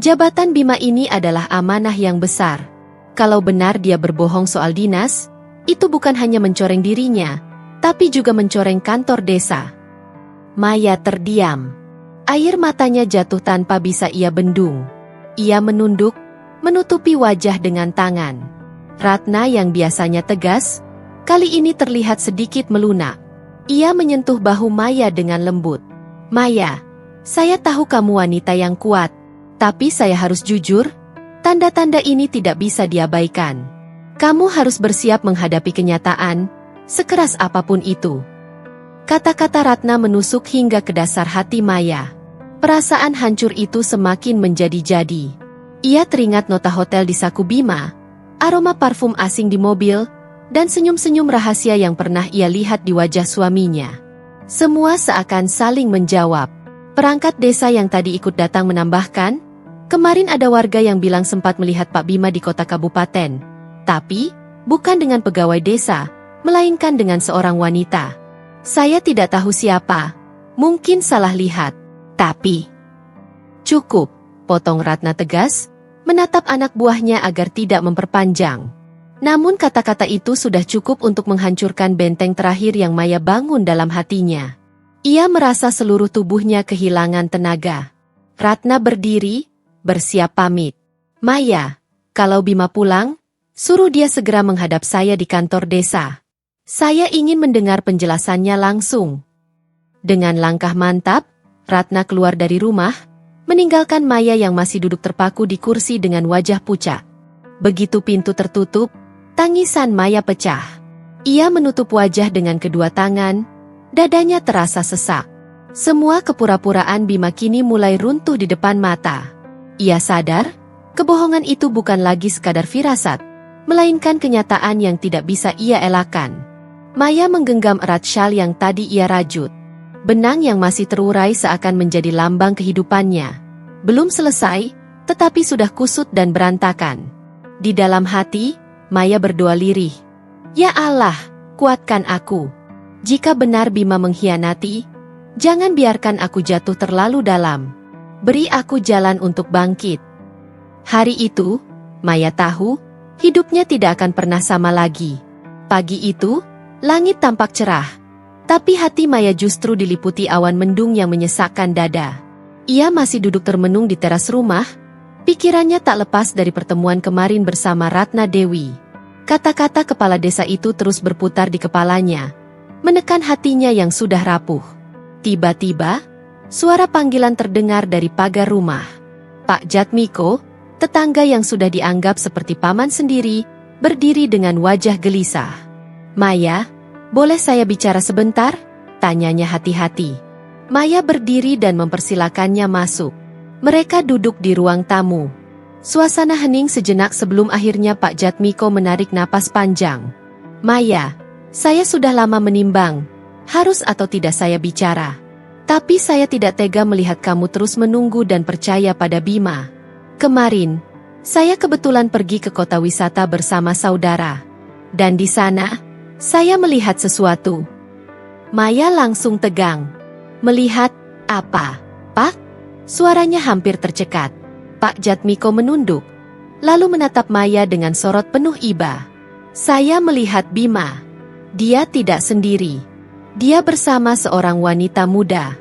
jabatan Bima ini adalah amanah yang besar. Kalau benar dia berbohong soal dinas, itu bukan hanya mencoreng dirinya, tapi juga mencoreng kantor desa. Maya terdiam. Air matanya jatuh tanpa bisa ia bendung. Ia menunduk, menutupi wajah dengan tangan. Ratna yang biasanya tegas, kali ini terlihat sedikit melunak. Ia menyentuh bahu Maya dengan lembut. Maya, saya tahu kamu wanita yang kuat, tapi saya harus jujur, tanda-tanda ini tidak bisa diabaikan. Kamu harus bersiap menghadapi kenyataan, sekeras apapun itu. Kata-kata Ratna menusuk hingga ke dasar hati Maya. Perasaan hancur itu semakin menjadi-jadi. Ia teringat nota hotel di saku Bima, aroma parfum asing di mobil, dan senyum-senyum rahasia yang pernah ia lihat di wajah suaminya. Semua seakan saling menjawab. Perangkat desa yang tadi ikut datang menambahkan, kemarin ada warga yang bilang sempat melihat Pak Bima di kota kabupaten. Tapi, bukan dengan pegawai desa, melainkan dengan seorang wanita. Saya tidak tahu siapa, mungkin salah lihat. Tapi, cukup, potong Ratna tegas, menatap anak buahnya agar tidak memperpanjang. Namun kata-kata itu sudah cukup untuk menghancurkan benteng terakhir yang Maya bangun dalam hatinya. Ia merasa seluruh tubuhnya kehilangan tenaga. Ratna berdiri, bersiap pamit. Maya, kalau Bima pulang, suruh dia segera menghadap saya di kantor desa. Saya ingin mendengar penjelasannya langsung. Dengan langkah mantap, Ratna keluar dari rumah, meninggalkan Maya yang masih duduk terpaku di kursi dengan wajah pucat. Begitu pintu tertutup, tangisan Maya pecah. Ia menutup wajah dengan kedua tangan, dadanya terasa sesak. Semua kepura-puraan Bima kini mulai runtuh di depan mata. Ia sadar, kebohongan itu bukan lagi sekadar firasat, melainkan kenyataan yang tidak bisa ia elakkan. Maya menggenggam erat syal yang tadi ia rajut. Benang yang masih terurai seakan menjadi lambang kehidupannya. Belum selesai, tetapi sudah kusut dan berantakan. Di dalam hati, Maya berdoa lirih. Ya Allah, kuatkan aku. Jika benar Bima mengkhianati, jangan biarkan aku jatuh terlalu dalam. Beri aku jalan untuk bangkit. Hari itu, Maya tahu, hidupnya tidak akan pernah sama lagi. Pagi itu, langit tampak cerah. Tapi hati Maya justru diliputi awan mendung yang menyesakkan dada. Ia masih duduk termenung di teras rumah, pikirannya tak lepas dari pertemuan kemarin bersama Ratna Dewi. Kata-kata kepala desa itu terus berputar di kepalanya, menekan hatinya yang sudah rapuh. Tiba-tiba, suara panggilan terdengar dari pagar rumah. Pak Jatmiko, tetangga yang sudah dianggap seperti paman sendiri, berdiri dengan wajah gelisah. Maya, boleh saya bicara sebentar? Tanyanya hati-hati. Maya berdiri dan mempersilakannya masuk. Mereka duduk di ruang tamu. Suasana hening sejenak sebelum akhirnya Pak Jatmiko menarik napas panjang. Maya, saya sudah lama menimbang, harus atau tidak saya bicara. Tapi saya tidak tega melihat kamu terus menunggu dan percaya pada Bima. Kemarin, saya kebetulan pergi ke kota wisata bersama saudara. Dan di sana, saya melihat sesuatu. Maya langsung tegang. Melihat apa, Pak? Suaranya hampir tercekat. Pak Jatmiko menunduk, lalu menatap Maya dengan sorot penuh iba. Saya melihat Bima. Dia tidak sendiri. Dia bersama seorang wanita muda.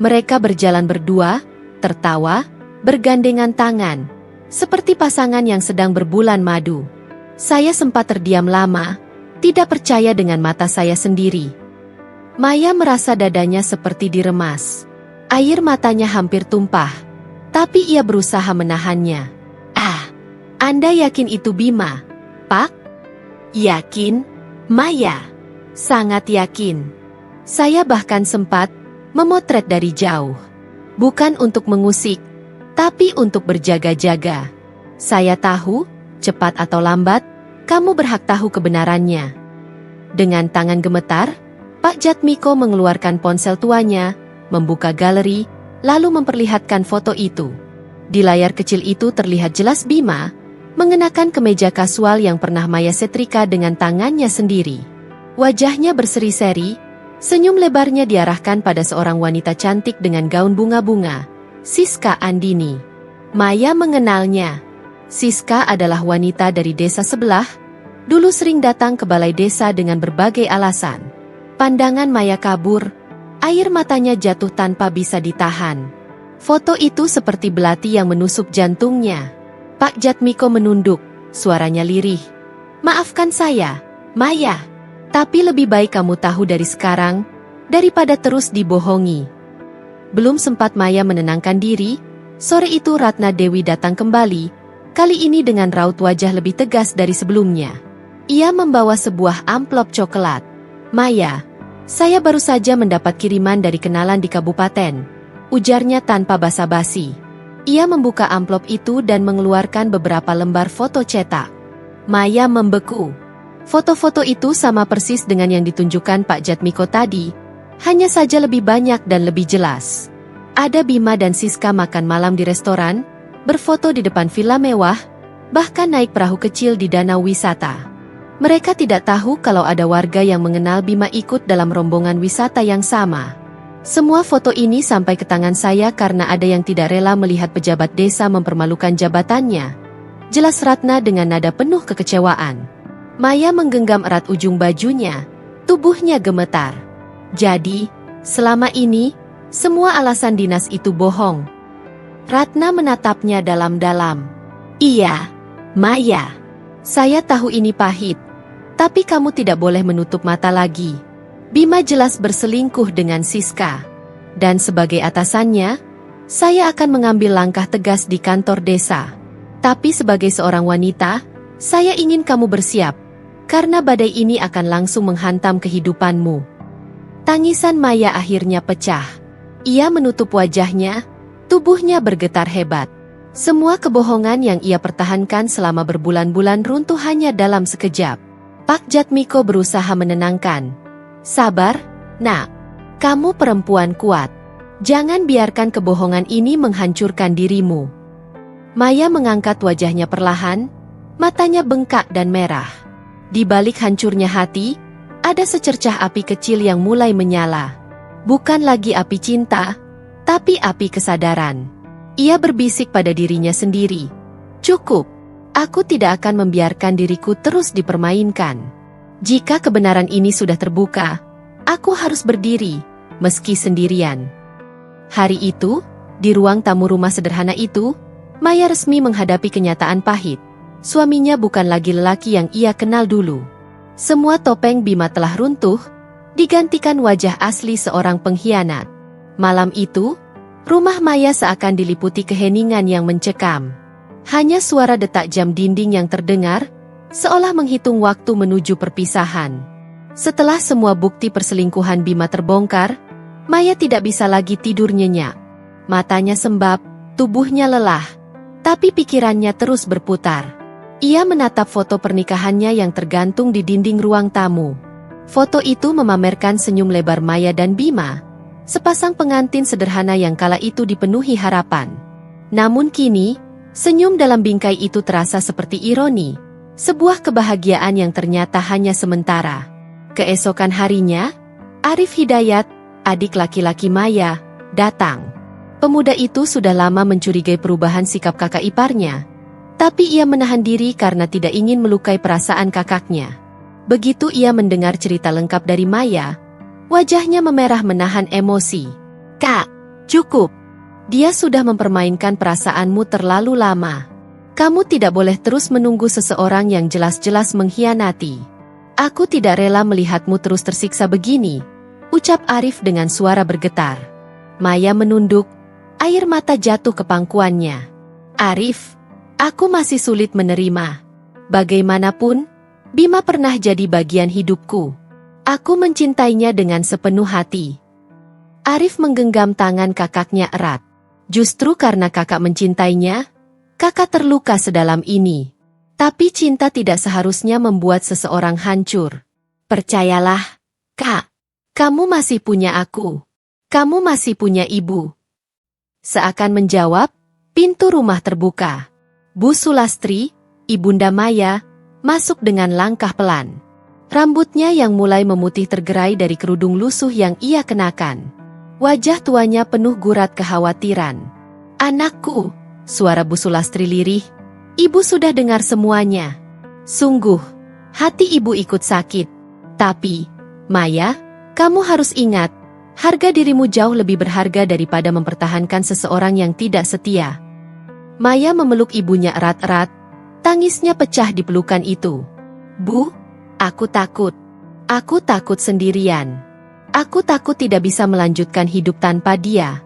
Mereka berjalan berdua, tertawa, bergandengan tangan, seperti pasangan yang sedang berbulan madu. Saya sempat terdiam lama, tidak percaya dengan mata saya sendiri. Maya merasa dadanya seperti diremas. Air matanya hampir tumpah, tapi ia berusaha menahannya. Ah, Anda yakin itu Bima, Pak? Yakin, Maya. Sangat yakin. Saya bahkan sempat memotret dari jauh. Bukan untuk mengusik, tapi untuk berjaga-jaga. Saya tahu, cepat atau lambat, kamu berhak tahu kebenarannya. Dengan tangan gemetar, Pak Jatmiko mengeluarkan ponsel tuanya, membuka galeri, lalu memperlihatkan foto itu. Di layar kecil itu terlihat jelas Bima, mengenakan kemeja kasual yang pernah Maya setrika dengan tangannya sendiri. Wajahnya berseri-seri, senyum lebarnya diarahkan pada seorang wanita cantik dengan gaun bunga-bunga, Siska Andini. Maya mengenalnya. Siska adalah wanita dari desa sebelah, dulu sering datang ke balai desa dengan berbagai alasan. Pandangan Maya kabur, air matanya jatuh tanpa bisa ditahan. Foto itu seperti belati yang menusuk jantungnya. Pak Jatmiko menunduk, suaranya lirih. Maafkan saya, Maya. Tapi lebih baik kamu tahu dari sekarang, daripada terus dibohongi. Belum sempat Maya menenangkan diri, sore itu Ratna Dewi datang kembali, kali ini dengan raut wajah lebih tegas dari sebelumnya. Ia membawa sebuah amplop coklat. Maya, saya baru saja mendapat kiriman dari kenalan di kabupaten. Ujarnya tanpa basa-basi. Ia membuka amplop itu dan mengeluarkan beberapa lembar foto cetak. Maya membeku. Foto-foto itu sama persis dengan yang ditunjukkan Pak Jatmiko tadi, hanya saja lebih banyak dan lebih jelas. Ada Bima dan Siska makan malam di restoran, berfoto di depan villa mewah, bahkan naik perahu kecil di danau wisata. Mereka tidak tahu kalau ada warga yang mengenal Bima ikut dalam rombongan wisata yang sama. Semua foto ini sampai ke tangan saya karena ada yang tidak rela melihat pejabat desa mempermalukan jabatannya. Jelas Ratna dengan nada penuh kekecewaan. Maya menggenggam erat ujung bajunya, tubuhnya gemetar. Jadi, selama ini, semua alasan dinas itu bohong. Ratna menatapnya dalam-dalam. Iya, Maya. Saya tahu ini pahit, tapi kamu tidak boleh menutup mata lagi. Bima jelas berselingkuh dengan Siska. Dan sebagai atasannya, saya akan mengambil langkah tegas di kantor desa. Tapi sebagai seorang wanita, saya ingin kamu bersiap, karena badai ini akan langsung menghantam kehidupanmu. Tangisan Maya akhirnya pecah. Ia menutup wajahnya, tubuhnya bergetar hebat. Semua kebohongan yang ia pertahankan selama berbulan-bulan runtuh hanya dalam sekejap. Pak Jatmiko berusaha menenangkan. Sabar, nak. Kamu perempuan kuat. Jangan biarkan kebohongan ini menghancurkan dirimu. Maya mengangkat wajahnya perlahan, matanya bengkak dan merah. Di balik hancurnya hati, ada secercah api kecil yang mulai menyala. Bukan lagi api cinta, tapi api kesadaran. Ia berbisik pada dirinya sendiri. Cukup, aku tidak akan membiarkan diriku terus dipermainkan. Jika kebenaran ini sudah terbuka, aku harus berdiri, meski sendirian. Hari itu, di ruang tamu rumah sederhana itu, Maya resmi menghadapi kenyataan pahit. Suaminya bukan lagi lelaki yang ia kenal dulu. Semua topeng Bima telah runtuh, digantikan wajah asli seorang pengkhianat. Malam itu, rumah Maya seakan diliputi keheningan yang mencekam. Hanya suara detak jam dinding yang terdengar, seolah menghitung waktu menuju perpisahan. Setelah semua bukti perselingkuhan Bima terbongkar, Maya tidak bisa lagi tidur nyenyak. Matanya sembab, tubuhnya lelah, tapi pikirannya terus berputar. Ia menatap foto pernikahannya yang tergantung di dinding ruang tamu. Foto itu memamerkan senyum lebar Maya dan Bima, sepasang pengantin sederhana yang kala itu dipenuhi harapan. Namun kini, senyum dalam bingkai itu terasa seperti ironi, sebuah kebahagiaan yang ternyata hanya sementara. Keesokan harinya, Arif Hidayat, adik laki-laki Maya, datang. Pemuda itu sudah lama mencurigai perubahan sikap kakak iparnya, tapi ia menahan diri karena tidak ingin melukai perasaan kakaknya. Begitu ia mendengar cerita lengkap dari Maya, wajahnya memerah menahan emosi. Kak, cukup. Dia sudah mempermainkan perasaanmu terlalu lama. Kamu tidak boleh terus menunggu seseorang yang jelas-jelas mengkhianati. Aku tidak rela melihatmu terus tersiksa begini, ucap Arif dengan suara bergetar. Maya menunduk, air mata jatuh ke pangkuannya. Arif, aku masih sulit menerima. Bagaimanapun, Bima pernah jadi bagian hidupku. Aku mencintainya dengan sepenuh hati. Arif menggenggam tangan kakaknya erat. Justru karena kakak mencintainya, kakak terluka sedalam ini. Tapi cinta tidak seharusnya membuat seseorang hancur. Percayalah, Kak. Kamu masih punya aku. Kamu masih punya ibu. Seakan menjawab, pintu rumah terbuka. Bu Sulastri, Ibunda Maya, masuk dengan langkah pelan. Rambutnya yang mulai memutih tergerai dari kerudung lusuh yang ia kenakan. Wajah tuanya penuh gurat kekhawatiran. Anakku, suara Bu Sulastri lirih. Ibu sudah dengar semuanya. Sungguh, hati ibu ikut sakit. Tapi, Maya, kamu harus ingat, harga dirimu jauh lebih berharga daripada mempertahankan seseorang yang tidak setia. Maya memeluk ibunya erat-erat, tangisnya pecah di pelukan itu. Bu, aku takut. Aku takut sendirian. Aku takut tidak bisa melanjutkan hidup tanpa dia.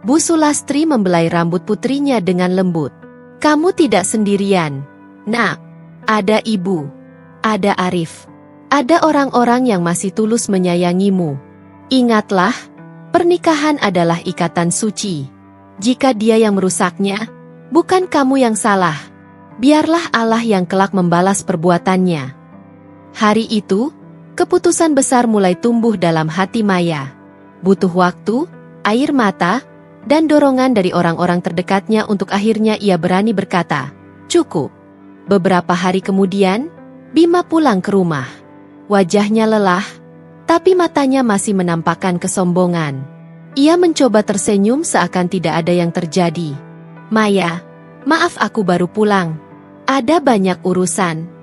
Bu Sulastri membelai rambut putrinya dengan lembut. Kamu tidak sendirian, Nak. Ada ibu. Ada Arif. Ada orang-orang yang masih tulus menyayangimu. Ingatlah, pernikahan adalah ikatan suci. Jika dia yang merusaknya, bukan kamu yang salah. Biarlah Allah yang kelak membalas perbuatannya. Hari itu, keputusan besar mulai tumbuh dalam hati Maya. Butuh waktu, air mata, dan dorongan dari orang-orang terdekatnya untuk akhirnya ia berani berkata, cukup. Beberapa hari kemudian, Bima pulang ke rumah. Wajahnya lelah, tapi matanya masih menampakkan kesombongan. Ia mencoba tersenyum seakan tidak ada yang terjadi. Maya, maaf aku baru pulang. Ada banyak urusan.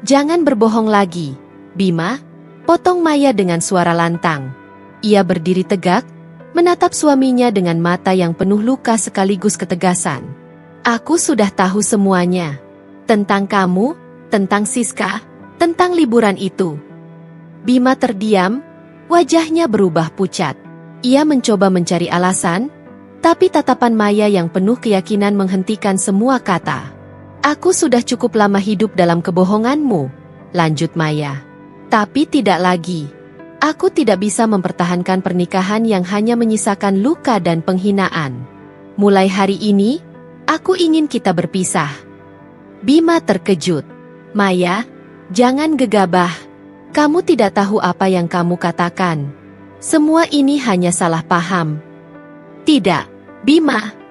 Jangan berbohong lagi, Bima, potong Maya dengan suara lantang. Ia berdiri tegak, menatap suaminya dengan mata yang penuh luka sekaligus ketegasan. Aku sudah tahu semuanya. Tentang kamu, tentang Siska, tentang liburan itu. Bima terdiam, wajahnya berubah pucat. Ia mencoba mencari alasan, tapi tatapan Maya yang penuh keyakinan menghentikan semua kata. Aku sudah cukup lama hidup dalam kebohonganmu, lanjut Maya. Tapi tidak lagi. Aku tidak bisa mempertahankan pernikahan yang hanya menyisakan luka dan penghinaan. Mulai hari ini, aku ingin kita berpisah. Bima terkejut. Maya, jangan gegabah. Kamu tidak tahu apa yang kamu katakan. Semua ini hanya salah paham. Tidak, Bima.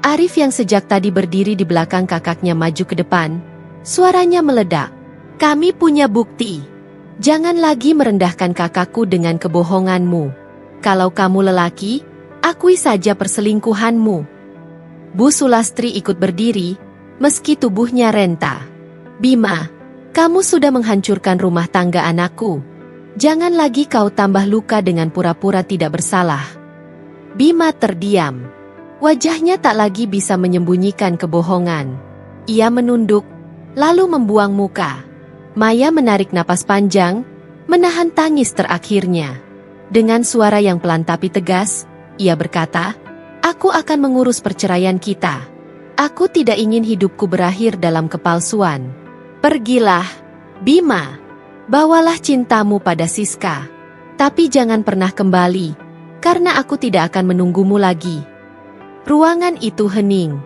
Arif yang sejak tadi berdiri di belakang kakaknya maju ke depan. Suaranya meledak. Kami punya bukti. Jangan lagi merendahkan kakakku dengan kebohonganmu. Kalau kamu lelaki, akui saja perselingkuhanmu. Bu Sulastri ikut berdiri, meski tubuhnya renta. Bima, kamu sudah menghancurkan rumah tangga anakku. Jangan lagi kau tambah luka dengan pura-pura tidak bersalah. Bima terdiam. Wajahnya tak lagi bisa menyembunyikan kebohongan. Ia menunduk, lalu membuang muka. Maya menarik napas panjang, menahan tangis terakhirnya. Dengan suara yang pelan tapi tegas, ia berkata, aku akan mengurus perceraian kita. Aku tidak ingin hidupku berakhir dalam kepalsuan. Pergilah, Bima. Bawalah cintamu pada Siska. Tapi jangan pernah kembali, karena aku tidak akan menunggumu lagi. Ruangan itu hening.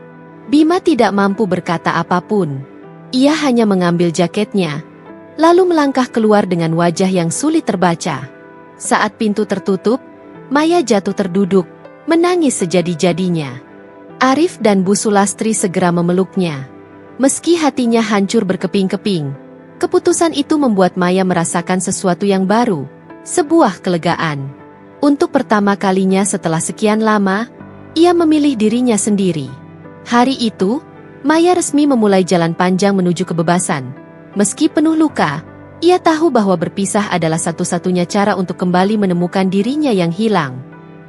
Bima tidak mampu berkata apapun. Ia hanya mengambil jaketnya, lalu melangkah keluar dengan wajah yang sulit terbaca. Saat pintu tertutup, Maya jatuh terduduk, menangis sejadi-jadinya. Arif dan Bu Sulastri segera memeluknya. Meski hatinya hancur berkeping-keping, keputusan itu membuat Maya merasakan sesuatu yang baru, sebuah kelegaan. Untuk pertama kalinya setelah sekian lama, ia memilih dirinya sendiri. Hari itu, Maya resmi memulai jalan panjang menuju kebebasan. Meski penuh luka, ia tahu bahwa berpisah adalah satu-satunya cara untuk kembali menemukan dirinya yang hilang.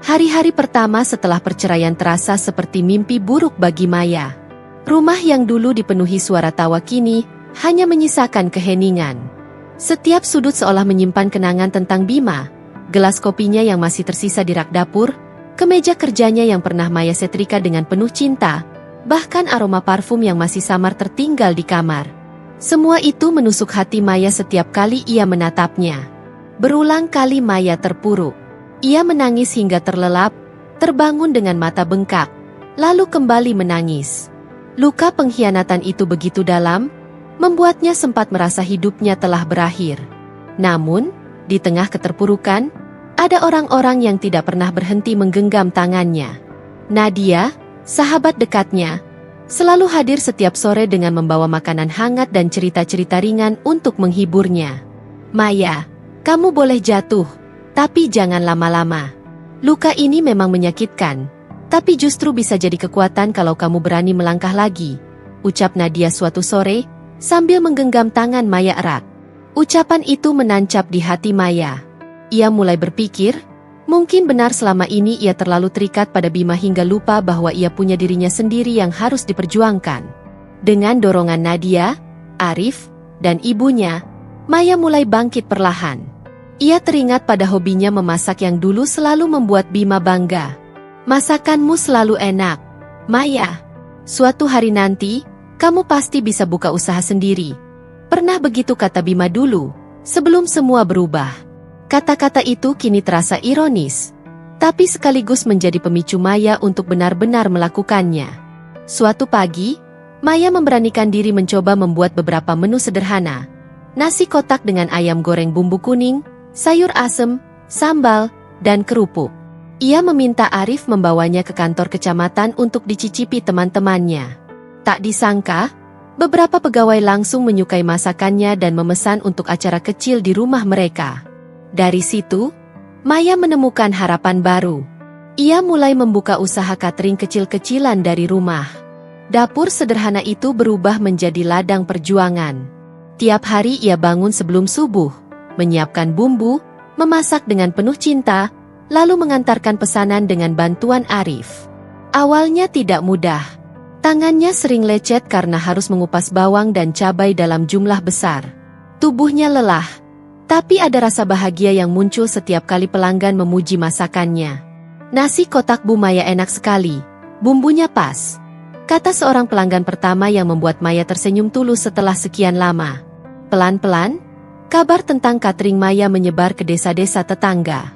Hari-hari pertama setelah perceraian terasa seperti mimpi buruk bagi Maya. Rumah yang dulu dipenuhi suara tawa kini hanya menyisakan keheningan. Setiap sudut seolah menyimpan kenangan tentang Bima, gelas kopinya yang masih tersisa di rak dapur, kemeja kerjanya yang pernah Maya setrika dengan penuh cinta, bahkan aroma parfum yang masih samar tertinggal di kamar. Semua itu menusuk hati Maya setiap kali ia menatapnya. Berulang kali Maya terpuruk. Ia menangis hingga terlelap, terbangun dengan mata bengkak, lalu kembali menangis. Luka pengkhianatan itu begitu dalam, membuatnya sempat merasa hidupnya telah berakhir. Namun, di tengah keterpurukan, ada orang-orang yang tidak pernah berhenti menggenggam tangannya. Nadia, sahabat dekatnya, selalu hadir setiap sore dengan membawa makanan hangat dan cerita-cerita ringan untuk menghiburnya. Maya, kamu boleh jatuh, tapi jangan lama-lama. Luka ini memang menyakitkan, tapi justru bisa jadi kekuatan kalau kamu berani melangkah lagi, ucap Nadia suatu sore, sambil menggenggam tangan Maya erat. Ucapan itu menancap di hati Maya. Ia mulai berpikir, mungkin benar selama ini ia terlalu terikat pada Bima hingga lupa bahwa ia punya dirinya sendiri yang harus diperjuangkan. Dengan dorongan Nadia, Arif, dan ibunya, Maya mulai bangkit perlahan. Ia teringat pada hobinya memasak yang dulu selalu membuat Bima bangga. Masakanmu selalu enak, Maya. Suatu hari nanti, kamu pasti bisa buka usaha sendiri. Pernah begitu kata Bima dulu, sebelum semua berubah. Kata-kata itu kini terasa ironis, tapi sekaligus menjadi pemicu Maya untuk benar-benar melakukannya. Suatu pagi, Maya memberanikan diri mencoba membuat beberapa menu sederhana. Nasi kotak dengan ayam goreng bumbu kuning, sayur asem, sambal, dan kerupuk. Ia meminta Arif membawanya ke kantor kecamatan untuk dicicipi teman-temannya. Tak disangka, beberapa pegawai langsung menyukai masakannya dan memesan untuk acara kecil di rumah mereka. Dari situ, Maya menemukan harapan baru. Ia mulai membuka usaha catering kecil-kecilan dari rumah. Dapur sederhana itu berubah menjadi ladang perjuangan. Tiap hari ia bangun sebelum subuh, menyiapkan bumbu, memasak dengan penuh cinta, lalu mengantarkan pesanan dengan bantuan Arif. Awalnya tidak mudah. Tangannya sering lecet karena harus mengupas bawang dan cabai dalam jumlah besar. Tubuhnya lelah, tapi ada rasa bahagia yang muncul setiap kali pelanggan memuji masakannya. Nasi kotak Bu Maya enak sekali, bumbunya pas, kata seorang pelanggan pertama yang membuat Maya tersenyum tulus setelah sekian lama. Pelan-pelan, kabar tentang catering Maya menyebar ke desa-desa tetangga.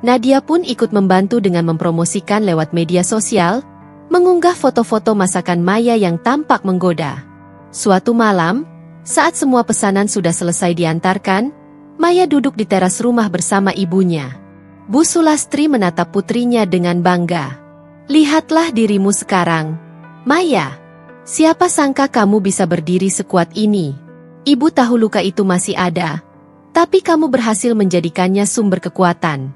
Nadia pun ikut membantu dengan mempromosikan lewat media sosial, mengunggah foto-foto masakan Maya yang tampak menggoda. Suatu malam, saat semua pesanan sudah selesai diantarkan, Maya duduk di teras rumah bersama ibunya. Bu Sulastri menatap putrinya dengan bangga. Lihatlah dirimu sekarang, Maya. Siapa sangka kamu bisa berdiri sekuat ini. Ibu tahu luka itu masih ada, tapi kamu berhasil menjadikannya sumber kekuatan.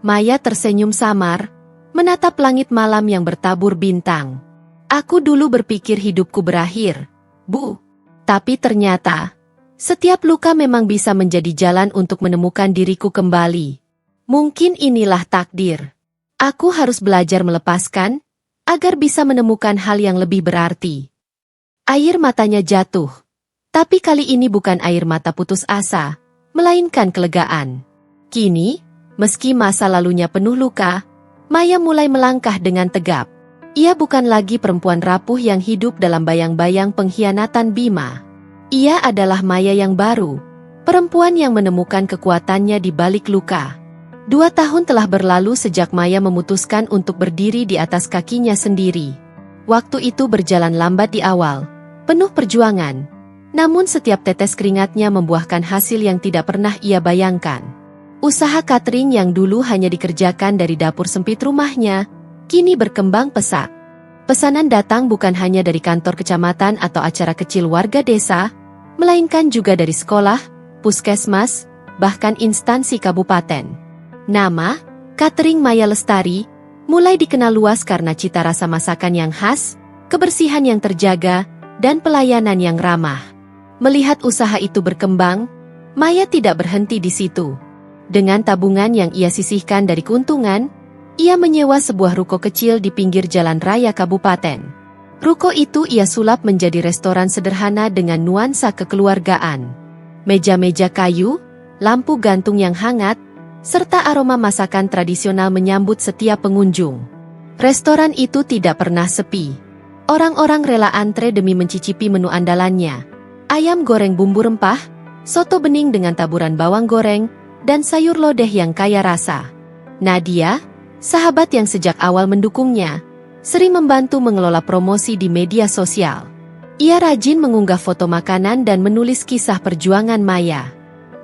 Maya tersenyum samar, menatap langit malam yang bertabur bintang. Aku dulu berpikir hidupku berakhir, Bu. Tapi ternyata, setiap luka memang bisa menjadi jalan untuk menemukan diriku kembali. Mungkin inilah takdir. Aku harus belajar melepaskan, agar bisa menemukan hal yang lebih berarti. Air matanya jatuh. Tapi kali ini bukan air mata putus asa, melainkan kelegaan. Kini, meski masa lalunya penuh luka, Maya mulai melangkah dengan tegap. Ia bukan lagi perempuan rapuh yang hidup dalam bayang-bayang pengkhianatan Bima. Ia adalah Maya yang baru, perempuan yang menemukan kekuatannya di balik luka. 2 tahun telah berlalu sejak Maya memutuskan untuk berdiri di atas kakinya sendiri. Waktu itu berjalan lambat di awal, penuh perjuangan. Namun setiap tetes keringatnya membuahkan hasil yang tidak pernah ia bayangkan. Usaha catering yang dulu hanya dikerjakan dari dapur sempit rumahnya, kini berkembang pesat. Pesanan datang bukan hanya dari kantor kecamatan atau acara kecil warga desa, melainkan juga dari sekolah, puskesmas, bahkan instansi kabupaten. Nama, catering Maya Lestari, mulai dikenal luas karena cita rasa masakan yang khas, kebersihan yang terjaga, dan pelayanan yang ramah. Melihat usaha itu berkembang, Maya tidak berhenti di situ. Dengan tabungan yang ia sisihkan dari keuntungan, ia menyewa sebuah ruko kecil di pinggir jalan raya kabupaten. Ruko itu ia sulap menjadi restoran sederhana dengan nuansa kekeluargaan. Meja-meja kayu, lampu gantung yang hangat, serta aroma masakan tradisional menyambut setiap pengunjung. Restoran itu tidak pernah sepi. Orang-orang rela antre demi mencicipi menu andalannya. Ayam goreng bumbu rempah, soto bening dengan taburan bawang goreng, dan sayur lodeh yang kaya rasa. Nadia, sahabat yang sejak awal mendukungnya, sering membantu mengelola promosi di media sosial. Ia rajin mengunggah foto makanan dan menulis kisah perjuangan Maya.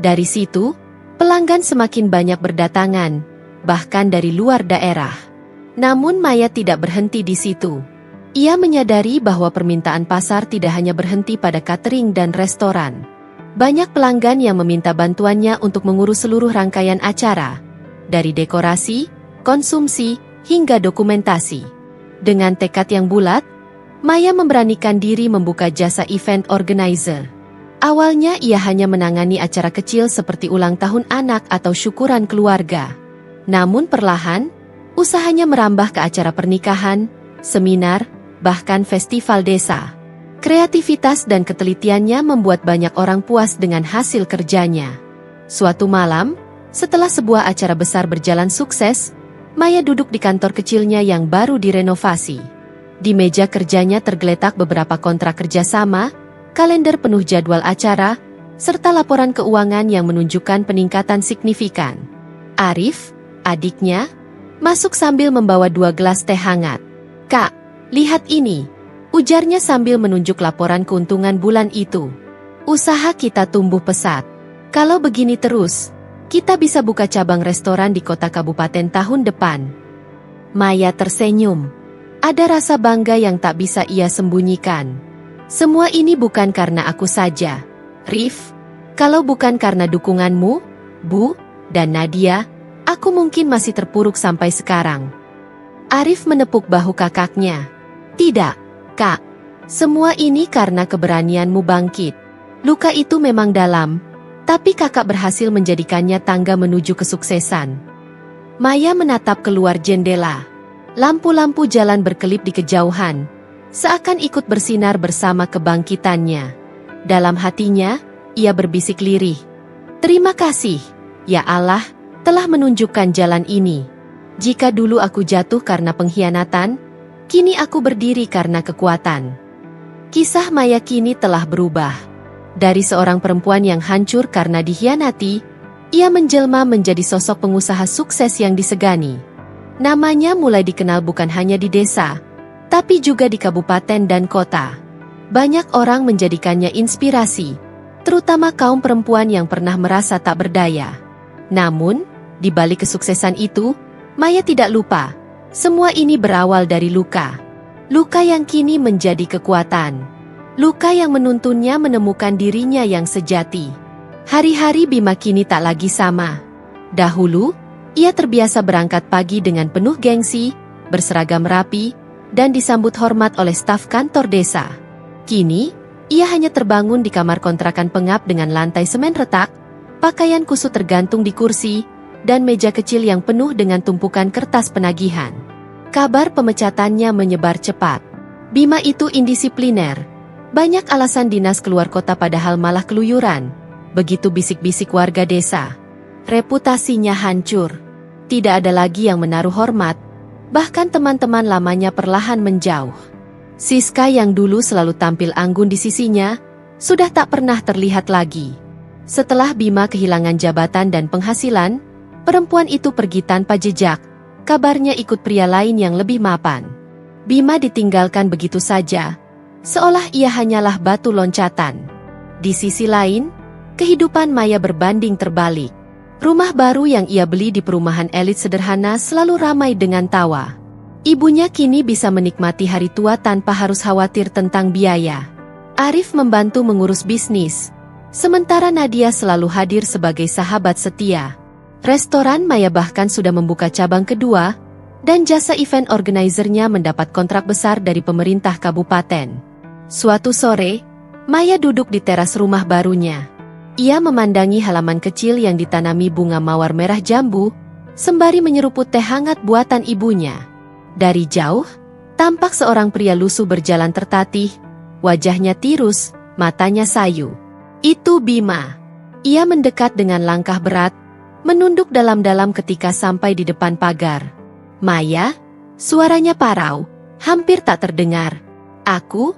Dari situ, pelanggan semakin banyak berdatangan, bahkan dari luar daerah. Namun Maya tidak berhenti di situ. Ia menyadari bahwa permintaan pasar tidak hanya berhenti pada catering dan restoran. Banyak pelanggan yang meminta bantuannya untuk mengurus seluruh rangkaian acara, dari dekorasi, konsumsi, hingga dokumentasi. Dengan tekad yang bulat, Maya memberanikan diri membuka jasa event organizer. Awalnya ia hanya menangani acara kecil seperti ulang tahun anak atau syukuran keluarga. Namun perlahan, usahanya merambah ke acara pernikahan, seminar, bahkan festival desa. Kreativitas dan ketelitiannya membuat banyak orang puas dengan hasil kerjanya. Suatu malam, setelah sebuah acara besar berjalan sukses, Maya duduk di kantor kecilnya yang baru direnovasi. Di meja kerjanya tergeletak beberapa kontrak kerjasama, kalender penuh jadwal acara, serta laporan keuangan yang menunjukkan peningkatan signifikan. Arif, adiknya, masuk sambil membawa 2 gelas teh hangat. "Kak, lihat ini," ujarnya sambil menunjuk laporan keuntungan bulan itu. "Usaha kita tumbuh pesat. Kalau begini terus, kita bisa buka cabang restoran di kota kabupaten tahun depan." Maya tersenyum. Ada rasa bangga yang tak bisa ia sembunyikan. "Semua ini bukan karena aku saja, Rif. Kalau bukan karena dukunganmu, Bu, dan Nadia, aku mungkin masih terpuruk sampai sekarang." Arif menepuk bahu kakaknya. "Tidak, Kak. Semua ini karena keberanianmu bangkit. Luka itu memang dalam, tapi kakak berhasil menjadikannya tangga menuju kesuksesan." Maya menatap keluar jendela. Lampu-lampu jalan berkelip di kejauhan, seakan ikut bersinar bersama kebangkitannya. Dalam hatinya, ia berbisik lirih. "Terima kasih, ya Allah, telah menunjukkan jalan ini. Jika dulu aku jatuh karena pengkhianatan, kini aku berdiri karena kekuatan." Kisah Maya kini telah berubah. Dari seorang perempuan yang hancur karena dikhianati, ia menjelma menjadi sosok pengusaha sukses yang disegani. Namanya mulai dikenal bukan hanya di desa, tapi juga di kabupaten dan kota. Banyak orang menjadikannya inspirasi, terutama kaum perempuan yang pernah merasa tak berdaya. Namun, di balik kesuksesan itu, Maya tidak lupa, semua ini berawal dari luka. Luka yang kini menjadi kekuatan. Luka yang menuntunnya menemukan dirinya yang sejati. Hari-hari Bima kini tak lagi sama. Dahulu, ia terbiasa berangkat pagi dengan penuh gengsi, berseragam rapi, dan disambut hormat oleh staf kantor desa. Kini, ia hanya terbangun di kamar kontrakan pengap dengan lantai semen retak, pakaian kusut tergantung di kursi, dan meja kecil yang penuh dengan tumpukan kertas penagihan. Kabar pemecatannya menyebar cepat. Bima itu indisipliner. Banyak alasan dinas keluar kota padahal malah keluyuran. Begitu bisik-bisik warga desa. Reputasinya hancur. Tidak ada lagi yang menaruh hormat, bahkan teman-teman lamanya perlahan menjauh. Siska yang dulu selalu tampil anggun di sisinya, sudah tak pernah terlihat lagi. Setelah Bima kehilangan jabatan dan penghasilan, perempuan itu pergi tanpa jejak, kabarnya ikut pria lain yang lebih mapan. Bima ditinggalkan begitu saja, seolah ia hanyalah batu loncatan. Di sisi lain, kehidupan Maya berbanding terbalik. Rumah baru yang ia beli di perumahan elit sederhana selalu ramai dengan tawa. Ibunya kini bisa menikmati hari tua tanpa harus khawatir tentang biaya. Arif membantu mengurus bisnis, sementara Nadia selalu hadir sebagai sahabat setia. Restoran Maya bahkan sudah membuka cabang kedua, dan jasa event organizer-nya mendapat kontrak besar dari pemerintah kabupaten. Suatu sore, Maya duduk di teras rumah barunya. Ia memandangi halaman kecil yang ditanami bunga mawar merah jambu, sembari menyeruput teh hangat buatan ibunya. Dari jauh, tampak seorang pria lusuh berjalan tertatih, wajahnya tirus, matanya sayu. Itu Bima. Ia mendekat dengan langkah berat, menunduk dalam-dalam ketika sampai di depan pagar. "Maya?" Suaranya parau, hampir tak terdengar. Aku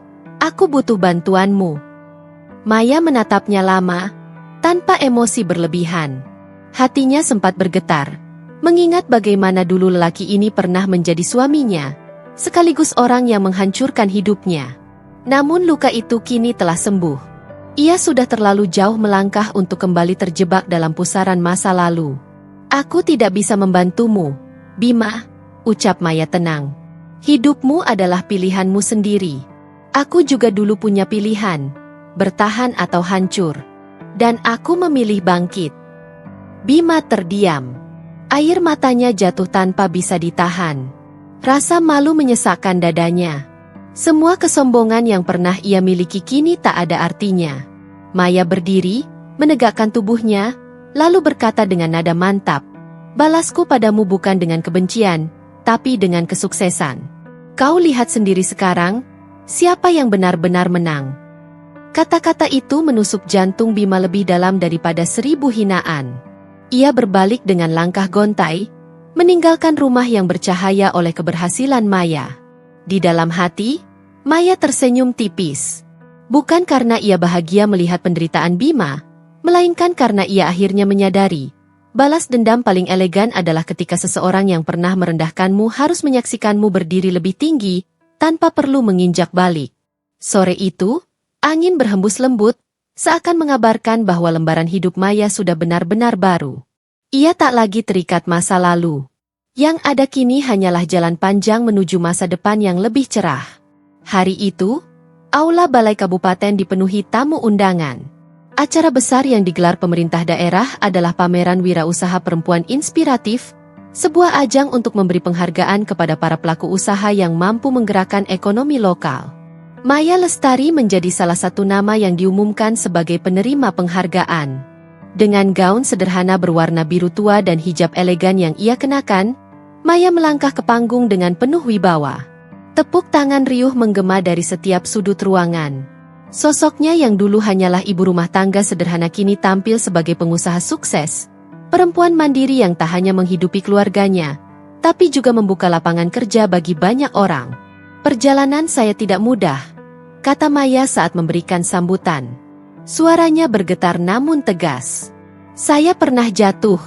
butuh bantuanmu." Maya menatapnya lama, tanpa emosi berlebihan. Hatinya sempat bergetar, mengingat bagaimana dulu lelaki ini pernah menjadi suaminya, sekaligus orang yang menghancurkan hidupnya. Namun luka itu kini telah sembuh. Ia sudah terlalu jauh melangkah untuk kembali terjebak dalam pusaran masa lalu. Aku tidak bisa membantumu, Bima, ucap Maya tenang. Hidupmu adalah pilihanmu sendiri. Aku juga dulu punya pilihan, bertahan atau hancur. Dan aku memilih bangkit. Bima terdiam. Air matanya jatuh tanpa bisa ditahan. Rasa malu menyesakkan dadanya. Semua kesombongan yang pernah ia miliki kini tak ada artinya. Maya berdiri, menegakkan tubuhnya, lalu berkata dengan nada mantap, "Balasku padamu bukan dengan kebencian, tapi dengan kesuksesan. Kau lihat sendiri sekarang, siapa yang benar-benar menang." Kata-kata itu menusuk jantung Bima lebih dalam daripada 1000 hinaan. Ia berbalik dengan langkah gontai, meninggalkan rumah yang bercahaya oleh keberhasilan Maya. Di dalam hati, Maya tersenyum tipis. Bukan karena ia bahagia melihat penderitaan Bima, melainkan karena ia akhirnya menyadari, balas dendam paling elegan adalah ketika seseorang yang pernah merendahkanmu harus menyaksikanmu berdiri lebih tinggi, tanpa perlu menginjak balik. Sore itu, angin berhembus lembut, seakan mengabarkan bahwa lembaran hidup Maya sudah benar-benar baru. Ia tak lagi terikat masa lalu. Yang ada kini hanyalah jalan panjang menuju masa depan yang lebih cerah. Hari itu, aula Balai Kabupaten dipenuhi tamu undangan. Acara besar yang digelar pemerintah daerah adalah pameran wirausaha perempuan inspiratif, sebuah ajang untuk memberi penghargaan kepada para pelaku usaha yang mampu menggerakkan ekonomi lokal. Maya Lestari menjadi salah satu nama yang diumumkan sebagai penerima penghargaan. Dengan gaun sederhana berwarna biru tua dan hijab elegan yang ia kenakan, Maya melangkah ke panggung dengan penuh wibawa. Tepuk tangan riuh menggema dari setiap sudut ruangan. Sosoknya yang dulu hanyalah ibu rumah tangga sederhana kini tampil sebagai pengusaha sukses, perempuan mandiri yang tak hanya menghidupi keluarganya, tapi juga membuka lapangan kerja bagi banyak orang. "Perjalanan saya tidak mudah," kata Maya saat memberikan sambutan. Suaranya bergetar namun tegas. "Saya pernah jatuh,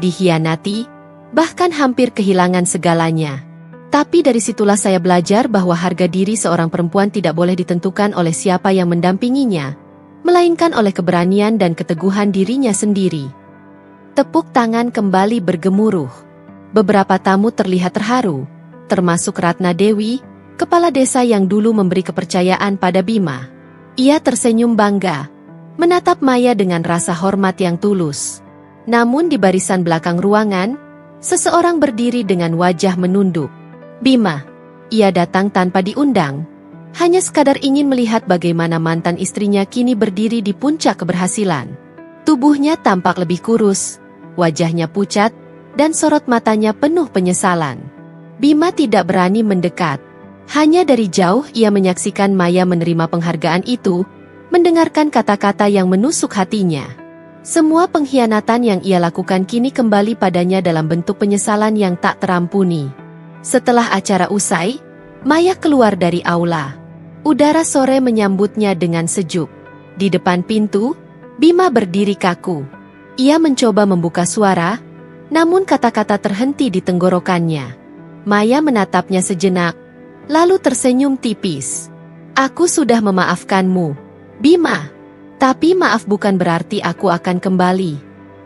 dikhianati, bahkan hampir kehilangan segalanya. Tapi dari situlah saya belajar bahwa harga diri seorang perempuan tidak boleh ditentukan oleh siapa yang mendampinginya, melainkan oleh keberanian dan keteguhan dirinya sendiri." Tepuk tangan kembali bergemuruh. Beberapa tamu terlihat terharu, termasuk Ratna Dewi, kepala desa yang dulu memberi kepercayaan pada Bima. Ia tersenyum bangga, menatap Maya dengan rasa hormat yang tulus. Namun di barisan belakang ruangan, seseorang berdiri dengan wajah menunduk. "Bima." Ia datang tanpa diundang, hanya sekadar ingin melihat bagaimana mantan istrinya kini berdiri di puncak keberhasilan. Tubuhnya tampak lebih kurus, wajahnya pucat, dan sorot matanya penuh penyesalan. Bima tidak berani mendekat. Hanya dari jauh ia menyaksikan Maya menerima penghargaan itu, mendengarkan kata-kata yang menusuk hatinya. Semua pengkhianatan yang ia lakukan kini kembali padanya dalam bentuk penyesalan yang tak terampuni. Setelah acara usai, Maya keluar dari aula. Udara sore menyambutnya dengan sejuk. Di depan pintu, Bima berdiri kaku. Ia mencoba membuka suara, namun kata-kata terhenti di tenggorokannya. Maya menatapnya sejenak, lalu tersenyum tipis. "Aku sudah memaafkanmu, Bima. Tapi maaf bukan berarti aku akan kembali.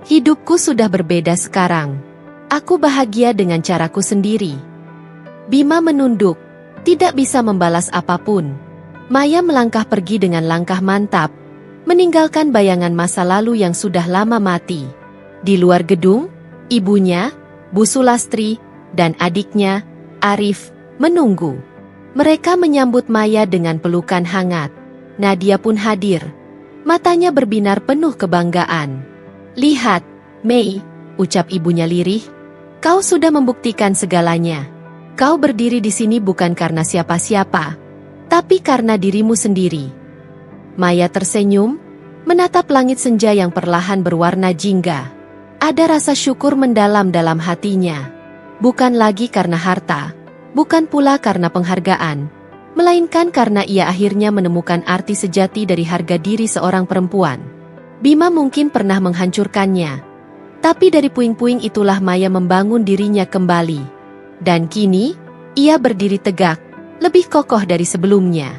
Hidupku sudah berbeda sekarang. Aku bahagia dengan caraku sendiri." Bima menunduk, tidak bisa membalas apapun. Maya melangkah pergi dengan langkah mantap, meninggalkan bayangan masa lalu yang sudah lama mati. Di luar gedung, ibunya, Bu Sulastri, dan adiknya, Arif, menunggu. Mereka menyambut Maya dengan pelukan hangat. Nadia pun hadir. Matanya berbinar penuh kebanggaan. "Lihat, Mei," ucap ibunya lirih, "kau sudah membuktikan segalanya. Kau berdiri di sini bukan karena siapa-siapa, tapi karena dirimu sendiri." Maya tersenyum, menatap langit senja yang perlahan berwarna jingga. Ada rasa syukur mendalam dalam hatinya. Bukan lagi karena harta, bukan pula karena penghargaan, melainkan karena ia akhirnya menemukan arti sejati dari harga diri seorang perempuan. Bima mungkin pernah menghancurkannya, Tapi dari puing-puing itulah Maya membangun dirinya kembali. Dan kini, ia berdiri tegak, lebih kokoh dari sebelumnya.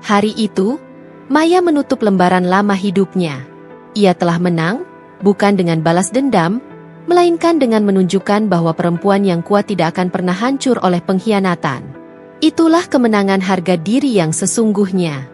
Hari itu, Maya menutup lembaran lama hidupnya. Ia telah menang, bukan dengan balas dendam, melainkan dengan menunjukkan bahwa perempuan yang kuat tidak akan pernah hancur oleh pengkhianatan. Itulah kemenangan harga diri yang sesungguhnya.